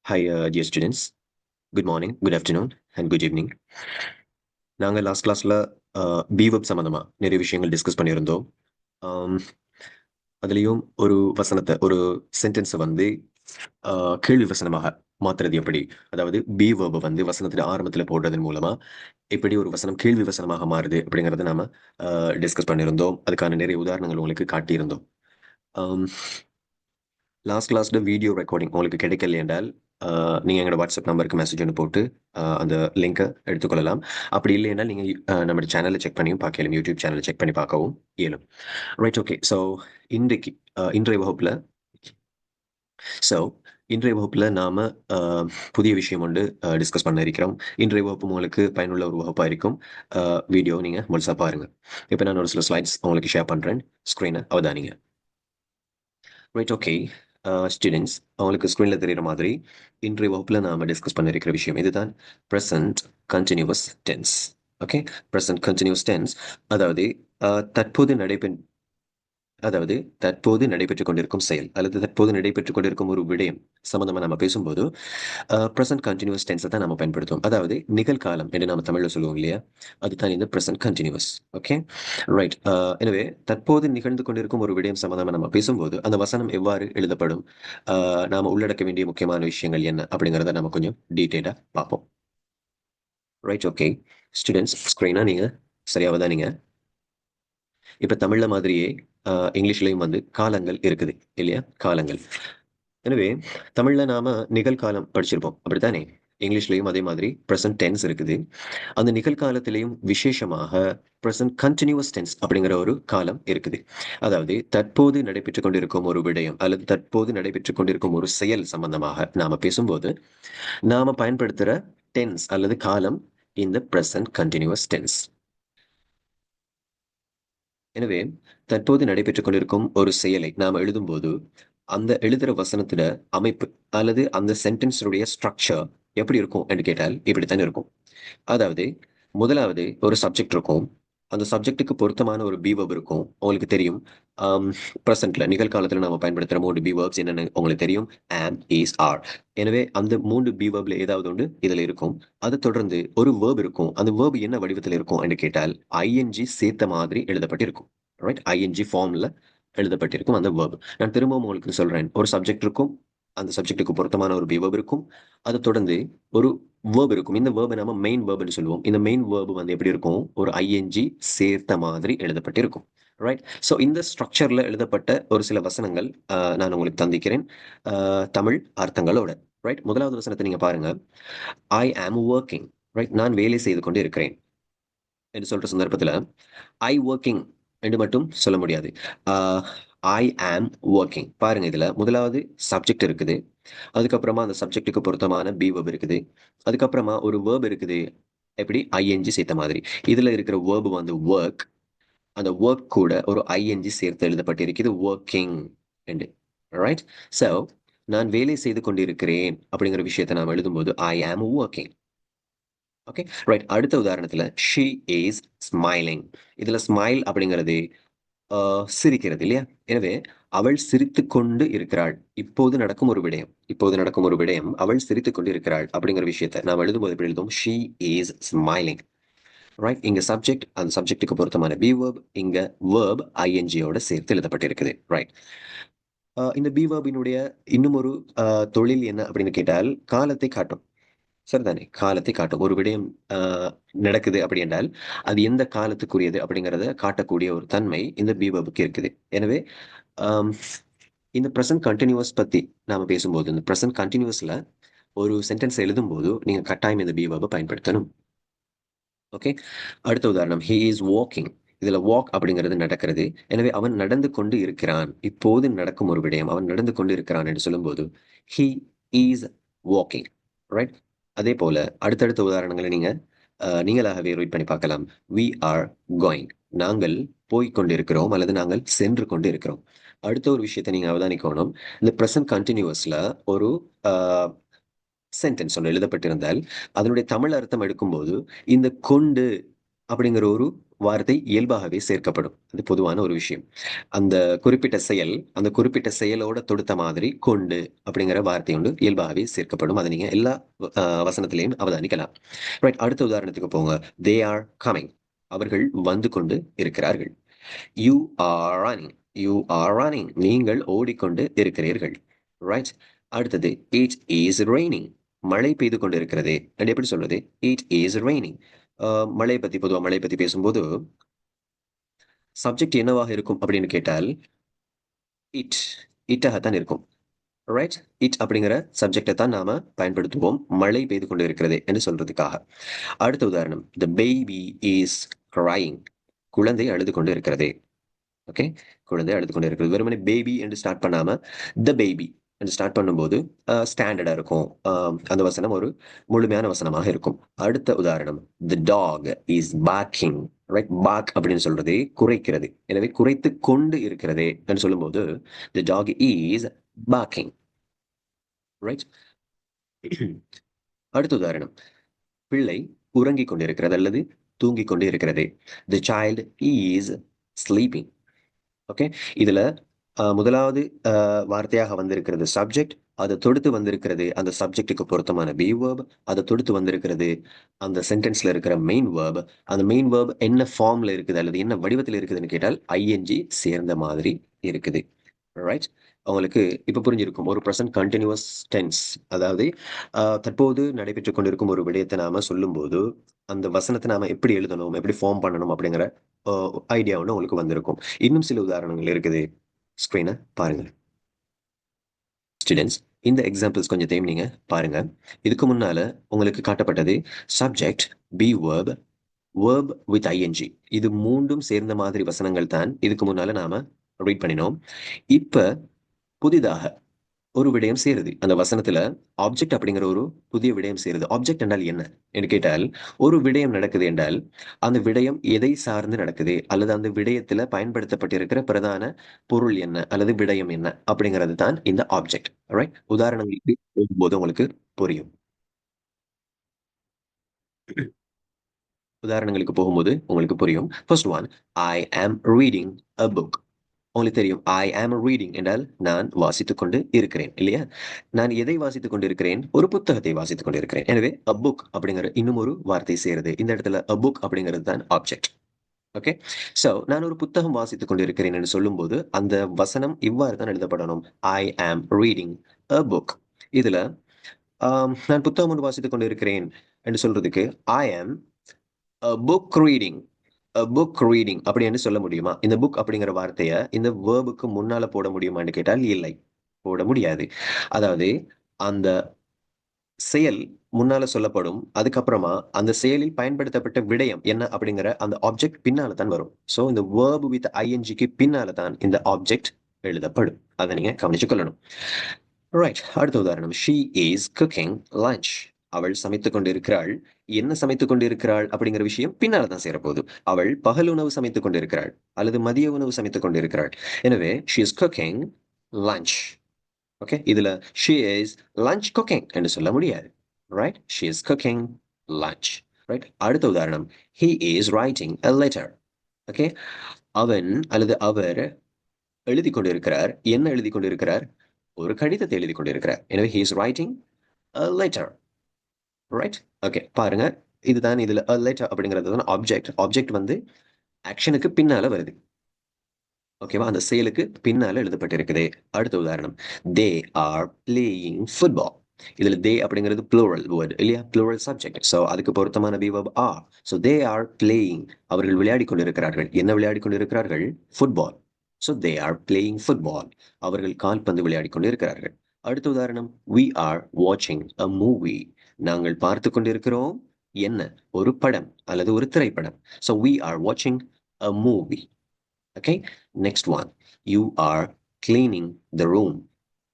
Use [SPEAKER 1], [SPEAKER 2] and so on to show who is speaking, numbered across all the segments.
[SPEAKER 1] Hi, dear students. Good morning, good afternoon, and good evening. நாங்கள் last கிளாஸ்ல பிவப் சம்மந்தமா நிறைய விஷயங்கள் டிஸ்கஸ் பண்ணியிருந்தோம். ஆம், அதுலேயும் ஒரு வசனத்தை, ஒரு சென்டென்ஸை வந்து கேள்வி வசனமாக மாத்துறது எப்படி, அதாவது பிவர்பை வந்து வசனத்தின் ஆரம்பத்தில் போடுறதன் மூலமா எப்படி ஒரு வசனம் கேள்வி வசனமாக மாறுது அப்படிங்கிறத நாம டிஸ்கஸ் பண்ணியிருந்தோம். அதுக்கான நிறைய உதாரணங்கள் உங்களுக்கு காட்டியிருந்தோம். லாஸ்ட் கிளாஸ்ல வீடியோ ரெக்கார்டிங் உங்களுக்கு கிடைக்கல என்றால் நீங்கள் எங்களோட வாட்ஸ்அப் நம்பருக்கு மெசேஜ் ஒன்று போட்டு அந்த லிங்கை எடுத்துக்கொள்ளலாம். அப்படி இல்லை என்றால் நீங்கள் நம்ம சேனலை செக் பண்ணியும் பார்க்கலாம். யூடியூப் சேனலை செக் பண்ணி பார்க்கவும் இயலும். Right, okay. ஸோ இன்றைக்கு இன்றைய வகுப்பில் ஸோ இன்றைய வகுப்பில் நாம் புதிய விஷயம் ஒன்று டிஸ்கஸ் பண்ண இருக்கிறோம். இன்றைய வகுப்பு உங்களுக்கு பயனுள்ள ஒரு வகுப்பாக இருக்கும். வீடியோ நீங்கள் முழுசாக பாருங்கள். இப்போ நான் ஒரு சில ஸ்லைட்ஸ் உங்களுக்கு ஷேர் பண்ணுறேன். ஸ்க்ரீனை அவதானிங்க. Right, okay. ஸ்டூடெண்ட்ஸ், அவங்களுக்கு ஸ்க்ரீனில் தெரிகிற மாதிரி இன்றைய வகுப்பில் நாம் டிஸ்கஸ் பண்ண இருக்கிற விஷயம் இதுதான் present continuous tense. Okay, present continuous tense அதாவது தற்போது நடைபெற்றுக் கொண்டிருக்கும் செயல் அல்லது தற்போது நடைபெற்றுக் கொண்டிருக்கும் ஒரு விடயம் சம்பந்தமா நம்ம பேசும்போது ப்ரெசன்ட் கண்டினியூஸ் டென்ஸை தான் நம்ம பயன்படுத்துவோம். அதாவது நிகழ்காலம் என்று நம்ம தமிழ்ல சொல்லுவோம் இல்லையா, அதுதான் இந்த ப்ரெசன்ட் கண்டினியூஸ். Okay, right. எனவே தற்போது நிகழ்ந்து கொண்டிருக்கும் ஒரு விடயம் சம்பந்தமா நம்ம பேசும்போது அந்த வசனம் எவ்வாறு எழுதப்படும், நாம உள்ளடக்க வேண்டிய முக்கியமான விஷயங்கள் என்ன அப்படிங்கிறத நம்ம கொஞ்சம் டீட்டெயிலாக பார்ப்போம். Right, okay. ஸ்டூடெண்ட்ஸ், ஸ்க்ரீனா நீங்க சரியாவதான் நீங்க இப்ப தமிழ்ல மாதிரியே இங்கிலீஷ்லயும் வந்து காலங்கள் இருக்குது இல்லையா, காலங்கள். எனவே தமிழ்ல நாம நிகழ்காலம் படிச்சிருப்போம், அப்படித்தானே? இங்கிலீஷ்லயும் அதே மாதிரி ப்ரெசன்ட் டென்ஸ் இருக்குது. அந்த நிகழ்காலத்திலையும் விசேஷமாக ப்ரெசன்ட் கண்டினியூவஸ் டென்ஸ் அப்படிங்கிற ஒரு காலம் இருக்குது. அதாவது தற்போது நடைபெற்றுக் கொண்டிருக்கும் ஒரு விடயம் அல்லது தற்போது நடைபெற்றுக் கொண்டிருக்கும் ஒரு செயல் சம்பந்தமாக நாம பேசும்போது நாம பயன்படுத்துற டென்ஸ் அல்லது காலம் இந்த ப்ரெசன்ட் கண்டினியூவஸ் டென்ஸ். எனவே தற்போது நடைபெற்றுக் கொண்டிருக்கும் ஒரு செயலை நாம் எழுதும்போது அந்த எழுதுற வசனத்துல அமைப்பு அல்லது அந்த சென்டென்ஸுடைய ஸ்ட்ரக்சர் எப்படி இருக்கும் என்று கேட்டால் இப்படித்தான் இருக்கும். அதாவது முதலாவது ஒரு சப்ஜெக்ட் இருக்கும். அந்த சப்ஜெக்ட்டுக்கு பொருத்தமான ஒரு பீவர்ப் இருக்கும். உங்களுக்கு தெரியும், ப்ரெசென்ட்ல நிகழ்காலத்துல நாம பயன்படுத்துற 3 பீவர்ப்ஸ் என்னன்னு உங்களுக்கு தெரியும். am, is, are. எனவே அந்த 3 பீவர்ப்ல ஏதாவது ஒன்று இதுல இருக்கும். அதை தொடர்ந்து ஒரு வேர்ப் இருக்கும். அந்த வேர்ப் என்ன வடிவத்தில் இருக்கும் என்று கேட்டால் ஐஎன்ஜி சேர்த்த மாதிரி எழுதப்பட்டிருக்கும். ரைட், ஐஎன்ஜி ஃபார்ம்ல எழுதப்பட்டிருக்கும் அந்த வேர்ப். நான் திரும்பவும் உங்களுக்கு சொல்றேன், ஒரு சப்ஜெக்ட் இருக்கும், அந்த சப்ஜெக்ட்டுக்கு பொருத்தமான ஒரு பீவர்ப் இருக்கும், அதை தொடர்ந்து ஒரு வேர்ப் இருக்கும். இந்த வேர்பை நம்ம மெயின் வேர்ப்னு சொல்லுவோம். இந்த மெயின் வேர்ப் வந்து எப்படி இருக்கும், ஒரு ஐஎன்ஜி சேர்த்த மாதிரி எழுதப்பட்டிருக்கும். ரைட், ஸோ இந்த ஸ்ட்ரக்சர்ல எழுதப்பட்ட ஒரு சில வசனங்கள் நான் உங்களுக்கு தந்திக்கிறேன் தமிழ் அர்த்தங்களோட. ரைட், முதலாவது வசனத்தை நீங்க பாருங்க. ஐ ஆம் ஒர்க்கிங். ரைட், நான் வேலை செய்து கொண்டு இருக்கிறேன் என்று சொல்ற சந்தர்ப்பத்துல ஐ ஒர்க்கிங் என்று மட்டும் சொல்ல முடியாது. ஐ ஆம் ஒர்க்கிங். பாருங்க, இதுல முதலாவது சப்ஜெக்ட் இருக்குது, அதுக்கப்புறமா அந்த சப்ஜெக்ட்டுக்கு பொருத்தமான பி வேர்ப் இருக்குது, அதுக்கப்புறமா ஒரு வேர்ப் இருக்குது, எப்படி ஐஎன்ஜி சேர்த்த மாதிரி. இதுல இருக்கிற வேர்ப் வந்து ஒர்க். அந்த ஒர்க் கூட ஒரு ஐஎன்ஜி சேர்த்து எழுதப்பட்டிருக்குது, ஒர்க்கிங் என்று. ரைட், ஸோ நான் வேலை செய்து கொண்டிருக்கிறேன் அப்படிங்கிற விஷயத்தை நாம் எழுதும்போது ஐ ஆம் ஒர்க்கிங். Okay, right. அடுத்த உதாரணத்துல ஷீ இஸ் ஸ்மைலிங். இதுல ஸ்மைல் அப்படிங்கிறது சிரிக்கிறது இல்லையா. எனவே அவள் சிரித்து கொண்டு இருக்கிறாள். இப்போது நடக்கும் ஒரு விடயம் அவள் சிரித்து கொண்டு இருக்கிறாள் அப்படிங்கிற விஷயத்தை நாம் எழுதும்போது எப்படி எழுதும், ஷீ இஸ் ஸ்மைலிங். ரைட், இங்க சப்ஜெக்ட், அந்த சப்ஜெக்ட்டுக்கு பொருத்தமான பி வேர்ப், இங்க வேர்ப் ஐஎன்ஜியோட சேர்த்து எழுதப்பட்டிருக்குது. ரைட், இந்த பி வேர்பினுடைய இன்னும் ஒரு தொழில் என்ன அப்படின்னு கேட்டால் காலத்தை காட்டும். சரிதானே, காலத்தை காட்டும். ஒரு விடயம் நடக்குது அப்படி என்றால் அது எந்த காலத்துக்குரியது அப்படிங்கிறத காட்டக்கூடிய ஒரு தன்மை இந்த பீவர்புக்கு இருக்குது. எனவே இந்த ப்ரெசன்ட் கண்டினியூவஸ் பத்தி நாம பேசும்போது இந்த ப்ரெசன்ட் கண்டினியூவஸ்ல ஒரு சென்டென்ஸ் எழுதும்போது நீங்க கட்டாயம் இந்த பீவர்பை பயன்படுத்தணும். ஓகே, அடுத்த உதாரணம், ஹி இஸ் வாக்கிங். இதுல வாக் அப்படிங்கிறது நடக்கிறது. எனவே அவன் நடந்து கொண்டு இருக்கிறான். இப்போது நடக்கும் ஒரு விடயம் அவன் நடந்து கொண்டு இருக்கிறான் என்று சொல்லும்போது ஹி இஸ் வாக்கிங். ரைட், அதே போல அடுத்தடுத்த உதாரணங்களை நீங்களாகவே ரீட் பண்ணி பார்க்கலாம். We are going. நாங்கள் போய் கொண்டிருக்கிறோம் அல்லது நாங்கள் சென்று கொண்டு இருக்கிறோம். அடுத்த ஒரு விஷயத்தை நீங்க அவதானிக்கணும். இந்த ப்ரெசன்ட் கண்டினியூவஸ்ல ஒரு சென்டென்ஸ் ஒன்று எழுதப்பட்டிருந்தால் அதனுடைய தமிழ் அர்த்தம் எடுக்கும்போது இந்த கொண்டு அப்படிங்கிற ஒரு வார்த்தை இயல்பாகவே சேர்க்கப்படும். அது பொதுவான ஒரு விஷயம். அந்த குறிப்பிட்ட செயலோட தொடுத்த மாதிரி கொண்டு அப்படிங்கிற வார்த்தை உண்டு இயல்பாகவே சேர்க்கப்படும். அதை நீங்க எல்லா வசனத்திலையும் அவதானிக்கலாம். ரைட், அடுத்த உதாரணத்துக்கு போங்க. They are coming. அவர்கள் வந்து கொண்டு இருக்கிறார்கள். You are running. You are running. நீங்கள் ஓடிக்கொண்டு இருக்கிறீர்கள். ரைட், அடுத்தது இட் இஸ் ரெய்னிங். மழை பெய்து கொண்டு இருக்கிறது. எப்படி சொல்றது? It is raining. மழை பத்தி பேசும்போது சப்ஜெக்ட் என்னவாக இருக்கும் அப்படின்னு கேட்டால் இட் இட்டாகத்தான் இருக்கும். ரைட், இட் அப்படிங்கிற சப்ஜெக்டை தான் நாம பயன்படுத்துவோம் மழை பெய்து கொண்டு இருக்கிறது என்று சொல்றதுக்காக. அடுத்த உதாரணம், த பேபி இஸ் crying. குழந்தை அழுது கொண்டு இருக்கிறது. ஓகே, குழந்தை அழுது கொண்டு இருக்கிறது. வெறுமனே பேபி என்று ஸ்டார்ட் பண்ணாம த பேபி என்று ஸ்டார்ட் பண்ணும்போது ஸ்டாண்டர்டா இருக்கும். அந்த வசனம் ஒரு முழுமையான வசனமாக இருக்கும். அடுத்த உதாரணம், the dog is barking. Right, bark அப்படின்னு சொல்றது குறைக்கிறது. எனவே குறைத்து கொண்டு இருக்கிறது என்று சொல்லும்போது த டாக் இஸ் barking. ரைட், அடுத்த உதாரணம், பிள்ளை உறங்கிக் கொண்டிருக்கிறது அல்லது தூங்கிக் கொண்டு இருக்கிறது. The child is sleeping. Okay, இதுல முதலாவது வார்த்தையாக வந்திருக்கிறது சப்ஜெக்ட். அதை தொடுத்து வந்திருக்கிறது அந்த சப்ஜெக்டுக்கு பொருத்தமான பி வேர்ப். அதை தொடுத்து வந்திருக்கிறது அந்த சென்டென்ஸ்ல இருக்கிற மெயின் வேர்ப். அந்த மெயின் வேர்ப் என்ன ஃபார்ம்ல இருக்குது அல்லது என்ன வடிவத்தில் இருக்குதுன்னு கேட்டால் ஐஎன்ஜி சேர்ந்த மாதிரி இருக்குது. ரைட், உங்களுக்கு இப்ப புரிஞ்சிருக்கும். ஒரு ப்ரெசன்ட் கண்டினியூஸ் டென்ஸ், அதாவது தற்போது நடைபெற்றுக் கொண்டிருக்கும் ஒரு விடயத்தை நாம சொல்லும்போது அந்த வசனத்தை நாம எப்படி எழுதணும், எப்படி ஃபார்ம் பண்ணணும் அப்படிங்கிற ஐடியா ஒன்று உங்களுக்கு வந்திருக்கும். இன்னும் சில உதாரணங்கள் இருக்குது. ஸ்க்ரீனை பாருங்க ஸ்டூடெண்ட்ஸ். இந்த எக்ஸாம்பிள்ஸ் கொஞ்சம் டைம் நீங்க பாருங்க. இதுக்கு முன்னால உங்களுக்கு காட்டப்பட்டது subject, be verb, verb with ING. இது மூன்றும் சேர்ந்த மாதிரி வசனங்கள் தான் இதுக்கு முன்னால நாம ரீட் பண்ணினோம். இப்ப புதிதாக ஒரு விடயம் சேருது அந்த வசனத்துல. ஆப்ஜெக்ட் அப்படிங்கிற ஒரு புதிய விடயம் சேருது. ஆப்ஜெக்ட் என்றால் என்ன என்று கேட்டால், ஒரு விடயம் நடக்குது என்றால் அந்த விடயம் எதை சார்ந்து நடக்குது அல்லது அந்த விடயத்துல பயன்படுத்தப்பட்டிருக்கிற பிரதான பொருள் என்ன அல்லது விடயம் என்ன அப்படிங்கிறது தான் இந்த ஆப்ஜெக்ட். ரைட், உதாரணங்களுக்கு போகும்போது உங்களுக்கு புரியும். உதாரணங்களுக்கு போகும்போது உங்களுக்கு புரியும். ஃபர்ஸ்ட் ஒன், ஐ ஆம் ரீடிங் அ புக். உங்களுக்கு தெரியும், ஐ ஆம் ரீடிங் என்றால் நான் வாசித்துக் கொண்டு இருக்கிறேன் இல்லையா? நான் எதை வாசித்துக் கொண்டிருக்கிறேன்? ஒரு புத்தகத்தை வாசித்துக் கொண்டிருக்கிறேன். எனவே அ புக் அப்படிங்கிற இன்னும் ஒரு வார்த்தை சேருது. இந்த இடத்துல அ புக் அப்படிங்கிறது தான் ஆப்ஜெக்ட். ஓகே, சோ நான் ஒரு புத்தகம் வாசித்துக் கொண்டிருக்கிறேன் என்று சொல்லும்போது அந்த வசனம் இவ்வாறு தான் எழுதப்படணும். ஐ ஆம் ரீடிங் அ புக். இதுல நான் புத்தகம் ஒன்று வாசித்துக் கொண்டிருக்கிறேன் என்று சொல்றதுக்கு ஐ ஆம் புக் ரீடிங். புக் ரீடிங் அப்படின்னு சொல்ல முடியுமா? இந்த புக் அப்படிங்கிற வார்த்தையை இந்த வேர்புக்கு முன்னால போட முடியுமான்னு கேட்டால் இல்லை, போட முடியாது. அதாவது அந்த செயல் முன்னால சொல்லப்படும். அதுக்கப்புறமா அந்த செயலில் பயன்படுத்தப்பட்ட விடயம் என்ன அப்படிங்கிற அந்த ஆப்ஜெக்ட் பின்னால தான் வரும். ஸோ இந்த வேர்பு வித் ஐஎன்ஜிக்கு பின்னால தான் இந்த ஆப்ஜெக்ட் எழுதப்படும். அதை நீங்க கவனிச்சு கொள்ளணும். ரைட், அடுத்த உதாரணம், ஷீ இஸ் குக்கிங் லஞ்ச். அவள் சமைத்துக் கொண்டிருக்கிறாள். என்ன சமைத்துக் கொண்டிருக்கிறாள் அப்படிங்கிற விஷயம் பின்னால தான் சேரப்போகுது. அவள் பகல் உணவு சமைத்துக் கொண்டிருக்கிறாள் அல்லது மதிய உணவு சமைத்துக் கொண்டிருக்கிறாள். எனவே she is cooking lunch. Okay, இதுல ஷி இஸ் லஞ்ச் குக்கிங் என்று சொல்ல முடியாது. Right, she is cooking lunch. Right, அடுத்த உதாரணம், he is writing a letter. Okay, அவன் அல்லது அவர் எழுதி கொண்டிருக்கிறார். என்ன எழுதி கொண்டிருக்கிறார்? ஒரு கடிதத்தை எழுதி கொண்டிருக்கிறார். எனவே he is writing a letter. Right, okay, பாருங்க. இதுதான் இதுல a letter அப்படிங்கிறது தான் ஆப்ஜெக்ட். ஆப்ஜெக்ட் வந்து ஆக்ஷனுக்கு பின்னால வருது. ஓகேவா? அந்த செயலுக்கு பின்னால எழுதப்பட்டிருக்குது. அடுத்த உதாரணம், தே ஆர் பிளேயிங் ஃபுட்பால். இதுல தே அப்படிங்கிறது ப்ளூரல் வேர்ட் இல்லையா? Plural subject. ஸோ அதுக்கு பொருத்தமான be verb are. So they are playing. அவர்கள் விளையாடி கொண்டிருக்கிறார்கள். என்ன விளையாடி கொண்டிருக்கிறார்கள்? Football. So they are playing football. அவர்கள் கால்பந்து விளையாடி கொண்டிருக்கிறார்கள். அடுத்த உதாரணம், we are watching a movie. நாங்கள் பார்த்து கொண்டிருக்கிறோம் என்ன? ஒரு படம் அல்லது ஒரு திரைப்படம். So we are watching a movie. Okay, next one, you are cleaning the room.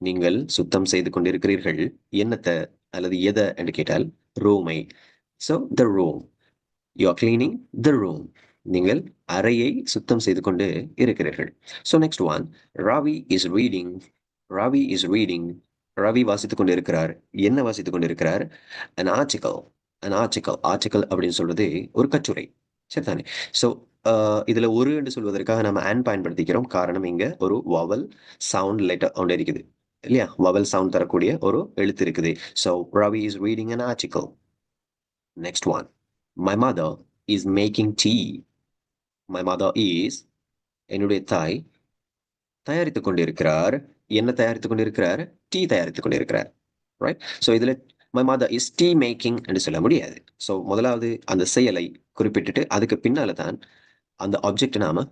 [SPEAKER 1] நீங்கள் சுத்தம் செய்து கொண்டிருக்கிறீர்கள். என்னத்தை அல்லது எதை என்று கேட்டால் ரூமை. So the room, you are cleaning the room. நீங்கள் அறையை சுத்தம் செய்து கொண்டு இருக்கிறீர்கள். So next one, Ravi is reading. Ravi is reading. Ravi வாசித்துக் கொண்டு இருக்கிறார். என்ன வாசித்துக் கொண்டு இருக்கிறார்? an article. an article. Article அப்படின்னு சொல்றது ஒரு கட்டுரை. சரிதானே? ஸோ இதுல ஒரு என்று சொல்வதற்காக நம்ம அண்ட் பயன்படுத்திக்கிறோம். காரணம் இங்க ஒரு வவல் சவுண்ட் லெட்டர் ஒன்று இருக்குது இல்லையா? வவல் சவுண்ட் தரக்கூடிய ஒரு எழுத்து இருக்குது. So Ravi is reading an article. Next one. My mother is making tea. My mother is என்னுடைய தாய் தயாரித்துக் கொண்டிருக்கிறார். என்ன தயாரித்துக் கொண்டிருக்கிறார்? டீ தயாரித்துக் கொண்டிருக்கிறார். ரைட்? ஸோ இதுல my mother is tea making என்று சொல்ல முடியாது. ஸோ முதலாவது அந்த செயலை குறிப்பிட்டுட்டு அதுக்கு பின்னால தான் அந்த ஆப்ஜெக்ட் நாம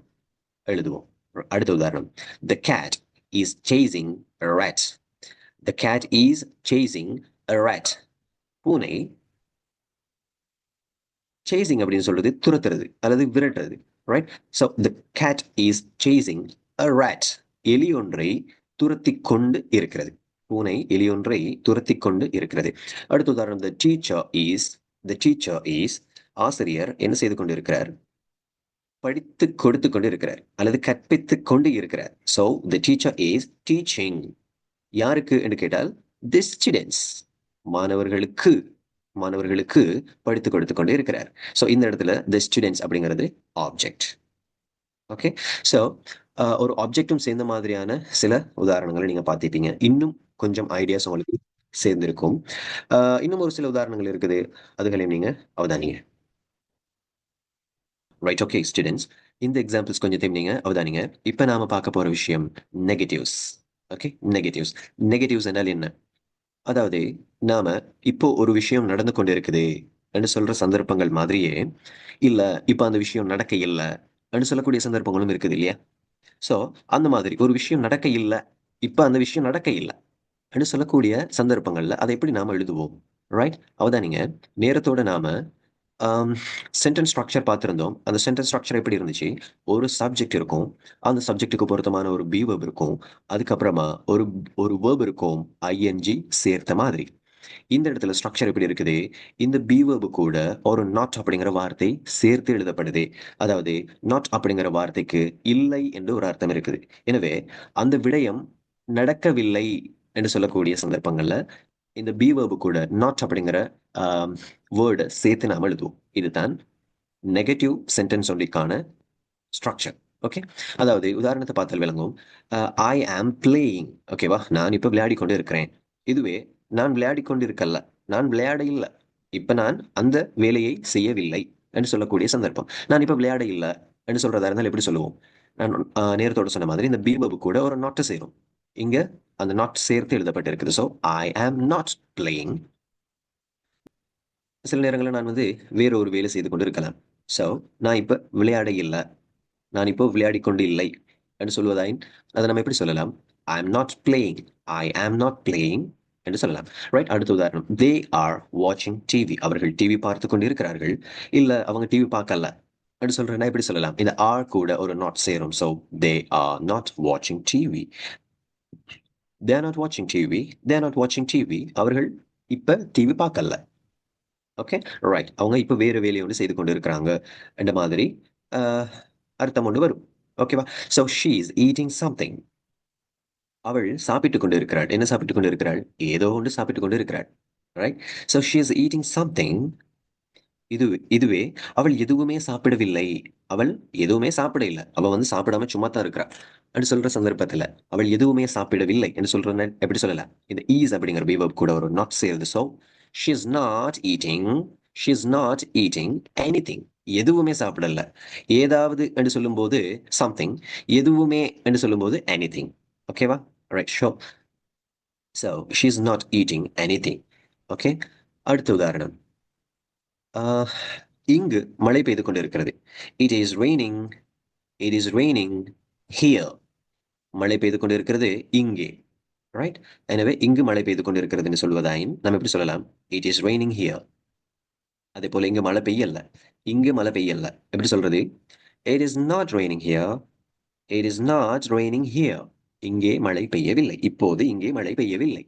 [SPEAKER 1] எழுதுவோம். அடுத்த உதாரணம். The cat is chasing a rat. The cat is chasing a rat. பூனை சேசிங் அப்படின்னு சொல்றது துரத்துறது அல்லது விரட்டுறது. Right? So the cat is chasing a rat. எலி ஒன்றை துரத்தி கொண்டு இருக்கிறது. பூனை எலி ஒன்றை துரத்தி கொண்டு இருக்கிறது. அடுத்த உதாரணம். The teacher is ஆசிரியர் என்ன செய்து கொண்டு இருக்கிறார்? படித்து கொடுத்து கொண்டு இருக்கிறார் அல்லது கற்பித்துக் கொண்டு இருக்கிறார். So the teacher is teaching. யாருக்கு என்று கேட்டால் the students. மாணவர்களுக்கு மாணவர்களுக்கு படித்து கொடுத்து கொண்டு இருக்கிறார். ஸோ இந்த இடத்துல the students அப்படிங்கிறது ஆப்ஜெக்ட். ஓகே. ஸோ ஒரு ஆப்ஜெக்டும் சேர்ந்த மாதிரியான சில உதாரணங்களை நீங்க பார்த்திருப்பீங்க. இன்னும் கொஞ்சம் ஐடியாஸ் உங்களுக்கு சேர்ந்திருக்கும். இன்னும் ஒரு சில உதாரணங்கள் இருக்குது, அதுகளையும் நீங்க அவதானிங்க. ரைட்? ஓகே ஸ்டூடெண்ட்ஸ், இந்த எக்ஸாம்பிள்ஸ் கொஞ்சத்தையும் நீங்க அவதானிங்க. இப்போ நாம பார்க்க போற விஷயம் நெகட்டிவ்ஸ். Okay, negatives. நெகட்டிவ்ஸ் என்றால் என்ன? அதாவது நாம இப்போ ஒரு விஷயம் நடந்து கொண்டு இருக்குது என்று சொல்ற சந்தர்ப்பங்கள் மாதிரியே இல்ல இப்ப அந்த விஷயம் நடக்க இல்லை என்று சொல்லக்கூடிய சந்தர்ப்பங்களும் இருக்குது இல்லையா? சோ அந்த மாதிரி ஒரு விஷயம் நடக்க இல்லை, இப்ப அந்த விஷயம் நடக்க இல்லை என்று சொல்லக்கூடிய சந்தர்ப்பங்கள்ல அதை எப்படி நாம எழுதுவோம்? ரைட்? அவதானிங்க. நேரத்தோட நாம சென்டென்ஸ் ஸ்ட்ரக்சர் பார்த்திருந்தோம். அந்த சென்டென்ஸ் ஸ்ட்ரக்சர் எப்படி இருந்துச்சு? ஒரு சப்ஜெக்ட் இருக்கும், அந்த சப்ஜெக்ட்டுக்கு பொருத்தமான ஒரு பி வெர்ப் இருக்கும், அதுக்கப்புறமா ஒரு ஒரு வேர்ப் இருக்கும் ஐஎன்ஜி சேர்த்த மாதிரி. இந்த இடத்துல ஸ்ட்ரக்சர் எப்படி இருக்குது? இந்த பி வெர்ப் கூட ஒரு நாட் அப்படிங்கிற வார்த்தை சேர்த்து எழுதப்படுது. அதாவது நாட் அப்படிங்கிற வார்த்தைக்கு இல்லை என்று ஒரு அர்த்தம் இருக்குது. எனவே அந்த விடயம் நடக்கவில்லை என்று சொல்லக்கூடிய சந்தர்ப்பங்கள்ல இந்த பி வெர்ப் கூட நாட் அப்படிங்கிற வேர்டை சேர்த்து நாம் எழுதுவோம். இதுதான் நெகட்டிவ் சென்டென்ஸ் ஒன்றிக்கான ஸ்ட்ரக்சர். ஓகே. அதாவது உதாரணத்தை பார்த்தால் விளங்கும். ஐ ஆம் பிளேயிங். ஓகேவா? நான் இப்ப விளையாடி கொண்டு இருக்கிறேன். இதுவே நான் விளையாடி கொண்டு இருக்கல்ல, நான் விளையாட இல்லை, இப்ப நான் அந்த வேலையை செய்யவில்லை என்று சொல்லக்கூடிய சந்தர்ப்பம். நான் இப்ப விளையாட இல்லை என்று சொல்றதா இருந்தால் எப்படி சொல்லுவோம்? நான் நேரத்தோட சொன்ன மாதிரி இந்த பீபபு கூட ஒரு நாட்டை சேரும். இங்க அந்த நாட் சேர்த்து எழுதப்பட்டிருக்குது. So I am not playing. சில நேரங்களில் நான் வேற ஒரு வேலை செய்து கொண்டு இருக்கலாம். ஸோ நான் இப்ப விளையாட இல்லை, நான் இப்போ விளையாடி கொண்டு இல்லை என்று சொல்வதாயின் அதை நம்ம எப்படி சொல்லலாம்? ஐ am not playing. I am not playing என்று சொல்லலாம். ரைட்? அடுத்த உதாரணம். தே ஆர் வாட்சிங் டிவி. அவர்கள் டிவி பார்த்து கொண்டு இருக்கிறார்கள். இல்ல அவங்க டிவி பார்க்கல என்று சொல்றேன்னா எப்படி சொல்லலாம்? இந்த ஆர் கூட ஒரு நாட் சேரும். ஸோ தே ஆர் நாட் வாட்சிங் டிவி. தே ஆர் நாட் வாட்சிங் டிவி. தே ஆர் நாட் வாட்சிங் டிவி. அவர்கள் இப்ப டிவி பார்க்கல. Okay, right. அவங்க இப்ப வேற வேலையை ஒன்று செய்து கொண்டு இருக்கிறாங்க என்ற மாதிரி அர்த்தம் ஒன்று வரும். ஓகேவா? So she is eating something. அவள் சாப்பிட்டுக் கொண்டு இருக்கிறாள். என்ன சாப்பிட்டுக் கொண்டு இருக்கிறாள்? ஏதோ ஒன்று சாப்பிட்டுக் கொண்டு இருக்கிறாள். Right? So she is eating something. இதுவே அவள் எதுவுமே சாப்பிடவில்லை. அவள் எதுவுமே சாப்பிட இல்லை, அவள் சாப்பிடாம சும்மா தான் இருக்கிறாள் என்று சொல்ற சந்தர்ப்பத்துல அவள் எதுவுமே சாப்பிடவில்லை என்று சொல்ற எப்படி சொல்லலாம்? இந்த ஈஸ் அப்படிங்கிற பீவப் கூட ஒரு நாட் சேருது. So she is not eating. She is not eating anything. எதுவுமே சாப்பிடல. ஏதாவது என்று சொல்லும்போது சம்திங், எதுவுமே என்று சொல்லும்போது எனிதிங். ஓகேவா? Right, show. So she is not eating anything. Okay. அடுத்த உதாரணம். இங்கு மழை பெய்து கொண்டிருக்கிறது. It is raining. It is raining here. மழை பெய்து கொண்டிருக்கிறது இங்கே. ரைட்? எனவே இங்கு மழை பெய்து கொண்டிருக்கிறது சொல்வதாயின் நம்ம எப்படி சொல்லலாம்? It is raining here. அதே போல இங்கு மழை பெய்யல, இங்கு மழை பெய்யல. எப்படி சொல்றது? It is not raining here. It is not raining here. இங்கே மழை பெய்யவில்லை, இப்போது இங்கே மழை பெய்யவில்லை.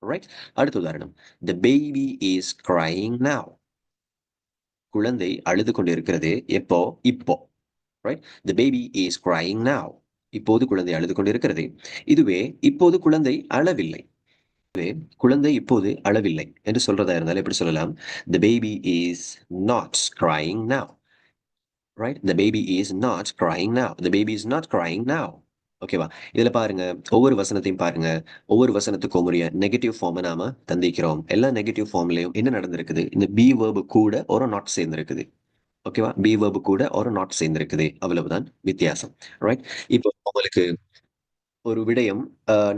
[SPEAKER 1] ரைட்? அடுத்த உதாரணம். The baby is crying now. குழந்தை அழுது கொண்டிருக்கிறது. எப்போ? இப்போ. Right? The baby is crying now. இப்போது குழந்தை அழுது கொண்டிருக்கிறது. இதுவே இப்போது குழந்தை அழவில்லை. குழந்தை இப்போது அழவில்லை என்று சொல்றதா இருந்தால் எப்படி சொல்லலாம்? The baby is not crying now. Right? the baby is not crying now. the baby is not crying now. ஓகேவா? இதுல பாருங்க, ஒவ்வொரு வசனத்தையும் பாருங்க. ஒவ்வொரு வசனத்துக்கும் உரிய நெகட்டிவ் ஃபார்மை நாம தந்திக்கிறோம். எல்லா நெகட்டிவ் ஃபார்ம்லயும் என்ன நடந்திருக்குது? இந்த பி வேர்பு கூட ஒரு நாட் சேர்ந்திருக்குது. ஓகேவா? பி வேர்பு கூட ஒரு நாட் சேர்ந்திருக்குது. அவ்வளவுதான் வித்தியாசம். ரைட்? இப்போ உங்களுக்கு ஒரு விடயம்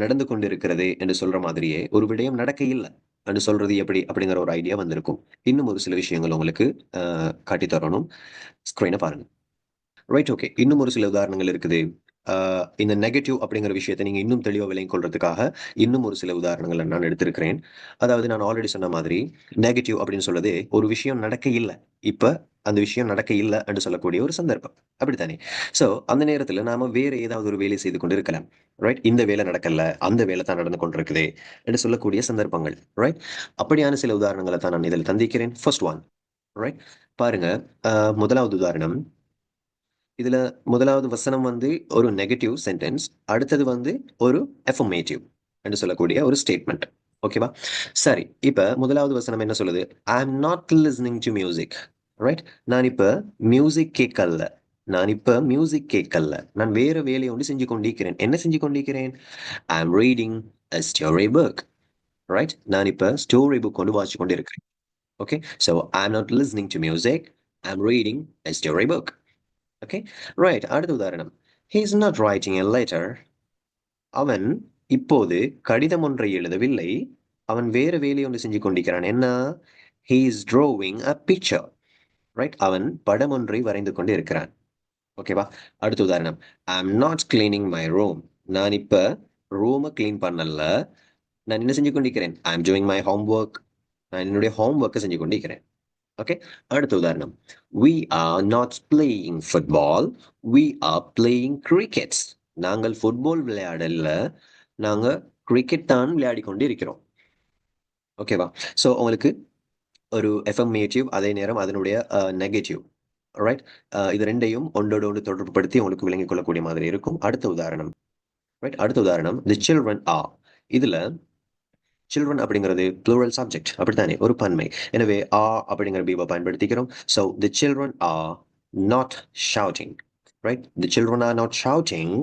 [SPEAKER 1] நடந்து கொண்டிருக்கிறது என்று சொல்ற மாதிரியே ஒரு விடயம் நடக்க இல்லை என்று சொல்றது எப்படி அப்படிங்கிற ஒரு ஐடியா வந்திருக்கும். இன்னும் ஒரு சில விஷயங்கள் உங்களுக்கு காட்டித் தரணும். ஸ்க்ரீனை பாருங்க. Right, okay. இன்னும் ஒரு சில உதாரணங்கள் இருக்குது. இந்த நெகட்டிவ் அப்படிங்கிற விஷயத்தை நீங்க இன்னும் தெளிவாக விளங்கிக் கொள்றதுக்காக இன்னும் ஒரு சில உதாரணங்களை நான் எடுத்திருக்கிறேன். அதாவது நான் ஆல்ரெடி சொன்ன மாதிரி நெகட்டிவ் அப்படின்னு சொல்றது ஒரு விஷயம் நடக்க இல்லை, இப்ப அந்த விஷயம் நடக்க இல்லை என்று சொல்லக்கூடிய ஒரு சந்தர்ப்பம், அப்படித்தானே? சோ அந்த நேரத்துல நாம வேற ஏதாவது ஒரு வேலை செய்து கொண்டு இருக்கலாம். ரைட்? இந்த வேலை நடக்கல, அந்த வேலை தான் நடந்து கொண்டிருக்குது என்று சொல்லக்கூடிய சந்தர்ப்பங்கள். ரைட்? அப்படியான சில உதாரணங்களை தான் நான் இதில் தந்திக்கிறேன். First one. ரைட்? பாருங்க, முதலாவது உதாரணம். இதுல முதலாவது வசனம் வந்து ஒரு நெகட்டிவ் சென்டென்ஸ், அடுத்தது வந்து ஒரு அஃபர்மேட்டிவ் என்று சொல்லக்கூடிய ஒரு ஸ்டேட்மெண்ட். ஓகேவா? சரி, இப்ப முதலாவது வசனம் என்ன சொல்லுது? I am not listening to music. Right? நான் இப்ப மியூசிக் கேட்கல. நான் வேற வேலையை ஒன்று செஞ்சு கொண்டிருக்கிறேன். என்ன செஞ்சு கொண்டிருக்கிறேன்? I am reading a story book. Right? நான் இப்ப ஸ்டோரி புக் கொண்டு வாசிச்சு கொண்டிருக்கிறேன். Okay, so I'm not listening to music. I'm reading a story book. Okay, right. அடுத்த உதாரணம். He is not writing a letter. அவன் இப்போது கடிதம் ஒன்றை எழுதவில்லை. அவன் வேற வேலை ஒன்று செஞ்சு கொண்டிருக்கிறான். என்ன? He is drawing a picture. Right? அவன் படம் ஒன்றை வரைந்து கொண்டு இருக்கிறான். ஓகேவா? அடுத்த உதாரணம். I'm not cleaning my room. நான் இப்ப ரூமை கிளீன் பண்ணல. நான் என்ன செஞ்சு கொண்டிருக்கிறேன்? I'm doing my homework. நான் என்னுடைய ஹோம்ஒர்க்கை செஞ்சு கொண்டிருக்கிறேன். ஓகே, அடுத்த உதாரணம். We are not playing football. We are playing cricket. நாங்கள் ஃபுட்பால் விளையாடல, நாங்க கிரிக்கெட் தான் விளையாடி கொண்டு இருக்கிறோம். ஓகேவா? ஸோ உங்களுக்கு ஒரு எஃபர்மேட்டிவ், அதே நேரம் அதனுடைய நெகட்டிவ். ரைட்? இது ரெண்டையும் ஒன்றோடு ஒன்று தொடர்புபடுத்தி உங்களுக்கு விளங்கிக் கொள்ளக்கூடிய மாதிரி இருக்கும். அடுத்த உதாரணம். ரைட்? அடுத்த உதாரணம். தி சில்ட்ரன் ஆர். இதுல சில்ட்ரன் அப்படிங்கிறது ப்ளூரல் சப்ஜெக்ட், அப்படித்தானே? ஒரு பன்மை. எனவே அப்படிங்கிற பீவை பயன்படுத்திக்கிறோம். So the children are not shouting. Right? The children are not shouting.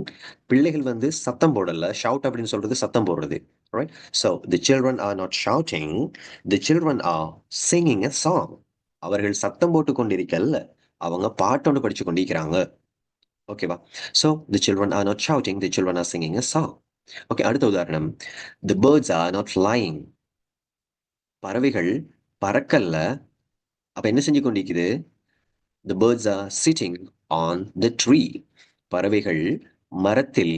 [SPEAKER 1] பிள்ளைகள் வந்து சத்தம் போடல. ஷவுட் அப்படின்னு சொல்றது சத்தம் போடுறது. Right? So the children are not shouting. The children are singing a song. அவர்கள் சத்தம் போட்டு கொண்டிருக்கல, அவங்க பாட்டு ஒன்று படிச்சு கொண்டிருக்கிறாங்க. ஓகேவா? So the children are not shouting. The children are singing a song. Okay, அடுத்த உதாரணம். The birds are not flying. பறவைகள் பறக்கல்ல, அப்ப என்ன செஞ்சு கொண்டிருக்குது? The birds are sitting on the tree. பறவைகள் மரத்தில்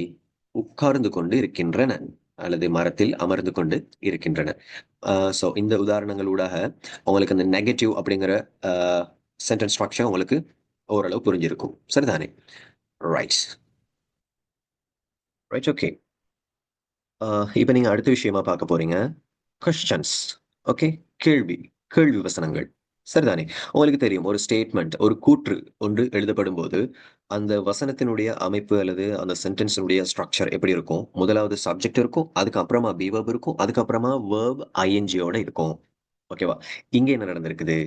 [SPEAKER 1] உட்கார்ந்து கொண்டு இருக்கின்றன, அல்லது மரத்தில் அமர்ந்து கொண்டு இருக்கின்றன. ஸோ இந்த உதாரணங்கள் ஊடாக உங்களுக்கு அந்த நெகட்டிவ் அப்படிங்கிற சென்டென்ஸ் ஸ்ட்ரக்சர் உங்களுக்கு ஓரளவு புரிஞ்சிருக்கும். சரிதானே? ரைட். Right, okay. இப்போ நீங்க அடுத்த விஷயமா பார்க்க போறீங்க கொஸ்டின்ஸ். ஓகே, கேள்வி கேள்வி வசனங்கள். சரிதானே? உங்களுக்கு தெரியும், ஒரு ஸ்டேட்மெண்ட், ஒரு கூற்று ஒன்று எழுதப்படும் போது அந்த வசனத்தினுடைய அமைப்பு அல்லது அந்த சென்டென்ஸினுடைய ஸ்ட்ரக்சர் எப்படி இருக்கும்? முதலாவது சப்ஜெக்ட் இருக்கும், அதுக்கப்புறமா பி வேர்ப் இருக்கும், அதுக்கப்புறமா வேர்ப் ஐஎன்ஜியோட இருக்கும். ஓகேவா? இங்க என்ன நடந்திருக்குது?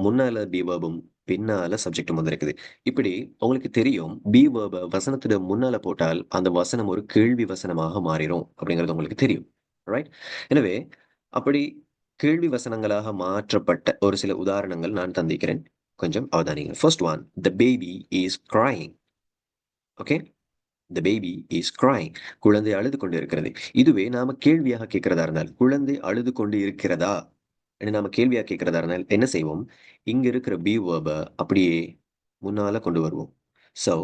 [SPEAKER 1] முன்னால பி வேர்பும் பின்னால சப்ஜெக்டும் வந்திருக்குது. இப்படி உங்களுக்கு தெரியும், பி வேர்ப வசனத்துல முன்னால போட்டால் அந்த வசனம் ஒரு கேள்வி வசனமாக மாறிடும் அப்படிங்கிறது உங்களுக்கு தெரியும். ரைட்? எனவே அப்படி கேள்வி வசனங்களாக மாற்றப்பட்ட ஒரு சில உதாரணங்கள் நான் தந்திக்கிறேன். கொஞ்சம் அவதானிங்க. First one. The baby is crying. Okay, the baby is crying. குழந்தை அழுது கொண்டு இருக்கிறது. இதுவே நாம கேள்வியாக கேட்கிறதா இருந்தால், குழந்தை அழுது கொண்டு இருக்கிறதா என்று நாம கேள்வியாக கேட்கிறதா இருந்தால் என்ன செய்வோம்? இங்க இருக்கிற பி வேர்ப அப்படியே முன்னால கொண்டு வருவோம். So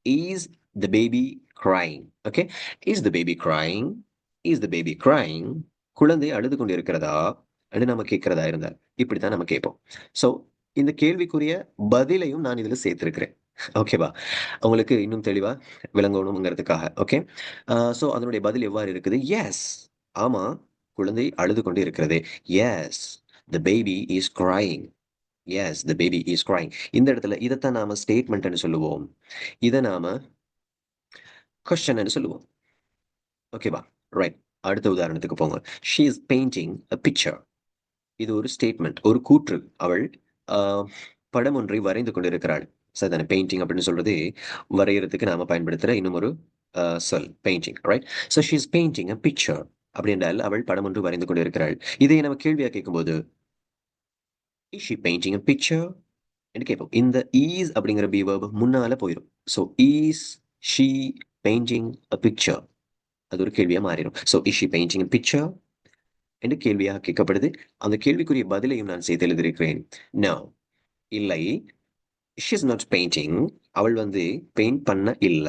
[SPEAKER 1] is the baby crying. Okay, is the baby crying. Is the baby crying. குழந்தை அழுது கொண்டு இருக்கிறதா என்று நம்ம கேட்கிறதா இருந்தால் இப்படித்தான் நம்ம கேட்போம். ஸோ இந்த கேள்விக்குரிய பதிலையும் நான் இதுல சேர்த்திருக்கிறேன். ஓகேவா? உங்களுக்கு இன்னும் தெளிவா விளங்கணுங்கிறதுக்காக. ஓகே, ஸோ அதனுடைய பதில் எவ்வாறு இருக்குது? எஸ், ஆமா, குழந்தை அழுது கொண்டு இருக்கிறது. Yes, the baby is crying. Yes, the baby is crying. இந்த இடத்துல இதைத்தான் நாம ஸ்டேட்மெண்ட் சொல்லுவோம். இதை நாம கொஸ்டின் சொல்லுவோம். ஓகேவா? ரைட். அடுத்த உதாரணத்துக்கு போங்க. She is painting a picture. இது ஒரு ஸ்டேட்மெண்ட், ஒரு கூற்று. அவள் படம் ஒன்றை வரைந்து கொண்டிருக்கிறாள். சரிதானே? பெயிண்டிங் அப்படின்னு சொல்றது வரையறதுக்கு நாம பயன்படுத்துற இன்னும் ஒரு சொல் painting, right? So she is painting a picture அப்படி என்றால் அவள் படம் ஒன்று வரைந்து கொண்டிருக்கிறாள். இதை நம்ம கேள்வியா கேட்கும்போது is she painting a picture என்று கேட்போம். இந்த ஈஸ் அப்படிங்கிற பி வேர்ப் முன்னால போயிடும். So is she painting a picture அது ஒரு கேள்வியா மாறிடும். So is she painting a picture என்று கேள்வியாக கேட்கப்படுது. அந்த கேள்விக்குரிய பதிலையும் நான் சேர்த்து எழுதியிருக்கிறேன். நோ, இல்லை. She is not painting. அவள் வந்து பெயிண்ட் பண்ண இல்ல.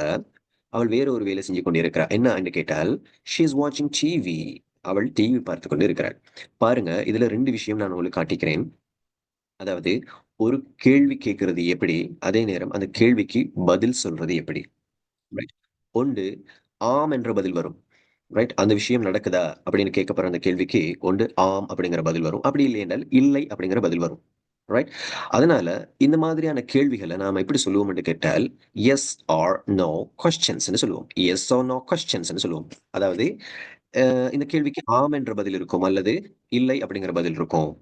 [SPEAKER 1] அவள் வேற ஒரு வேலை செஞ்சு கொண்டிருக்கிறாள். என்ன என்று கேட்டால் ஷி இஸ் வாட்சிங் டிவி. அவள் டிவி பார்த்து கொண்டு இருக்கிறாள். பாருங்க, இதுல 2 விஷயம் நான் உங்களுக்கு காட்டிக்கிறேன். அதாவது ஒரு கேள்வி கேட்கிறது எப்படி? அதே நேரம் அந்த கேள்விக்கு பதில் சொல்றது எப்படி? ரைட். ஒன்று ஆம் என்ற பதில் வரும். ரைட். அந்த விஷயம் நடக்குதா? அப்படின்னு கேட்கப்படுற அந்த கேள்விக்கு ஒன்று ஆம் அப்படிங்கிற பதில் வரும். அப்படி இல்லை என்றால் இல்லை அப்படிங்கிற பதில் வரும். ரைட். அதனால இந்த மாதிரியான கேள்விகளை நாம எப்படி சொல்லுவோம் என்று கேட்டால் எஸ் ஆர் நோ கொஸ்டின்ஸ்னு சொல்லுவோம். எஸ் ஆர் நோ கொஸ்டின்ஸ்னு சொல்லுவோம். அதாவது இந்த கேள்விக்கு ஆம் என்ற பதில் இருக்கும் அல்லது இல்லை அப்படிங்கிற பதில் இருக்கும்.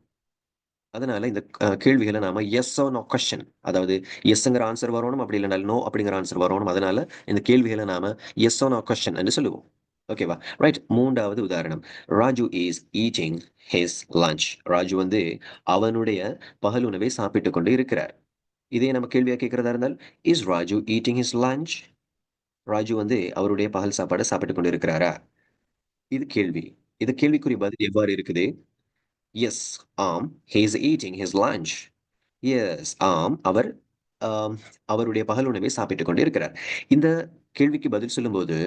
[SPEAKER 1] அதனால இந்த கேள்விகளை நாம எஸ் ஆர் நோ கொஸ்டின், அதாவது எஸ்ங்கிற ஆன்சர் வரணும், அப்படி இல்லைனா நோ அப்படிங்கிற ஆன்சர் வரணும். அதனால இந்த கேள்விகளை நாம எஸ் ஆர் நோ கொஸ்டின் என்று சொல்லுவோம். ஓகேவா? ரைட். 3வது உதாரணம். Raju is eating his lunch. Raju வந்து அவனுடைய பகல் உணவை சாப்பிட்டுக் கொண்டு இருக்கிறார். இதே நம்ம கேள்வியா கேட்கிறதா இருந்தால் is Raju eating his lunch. Raju வந்து அவருடைய பகல் சாப்பாடை சாப்பிட்டுக் கொண்டு இருக்கிறாரா? இது கேள்வி. இது கேள்விக்குரிய பதில் எவ்வாறு இருக்குது? எஸ், ஆம், he is eating his lunch. Yes, ஆம், அவர் ஆம், அவருடைய பகல் உணவை சாப்பிட்டுக் கொண்டு இருக்கிறார். இந்த கேள்விக்கு பதில் சொல்லும்போது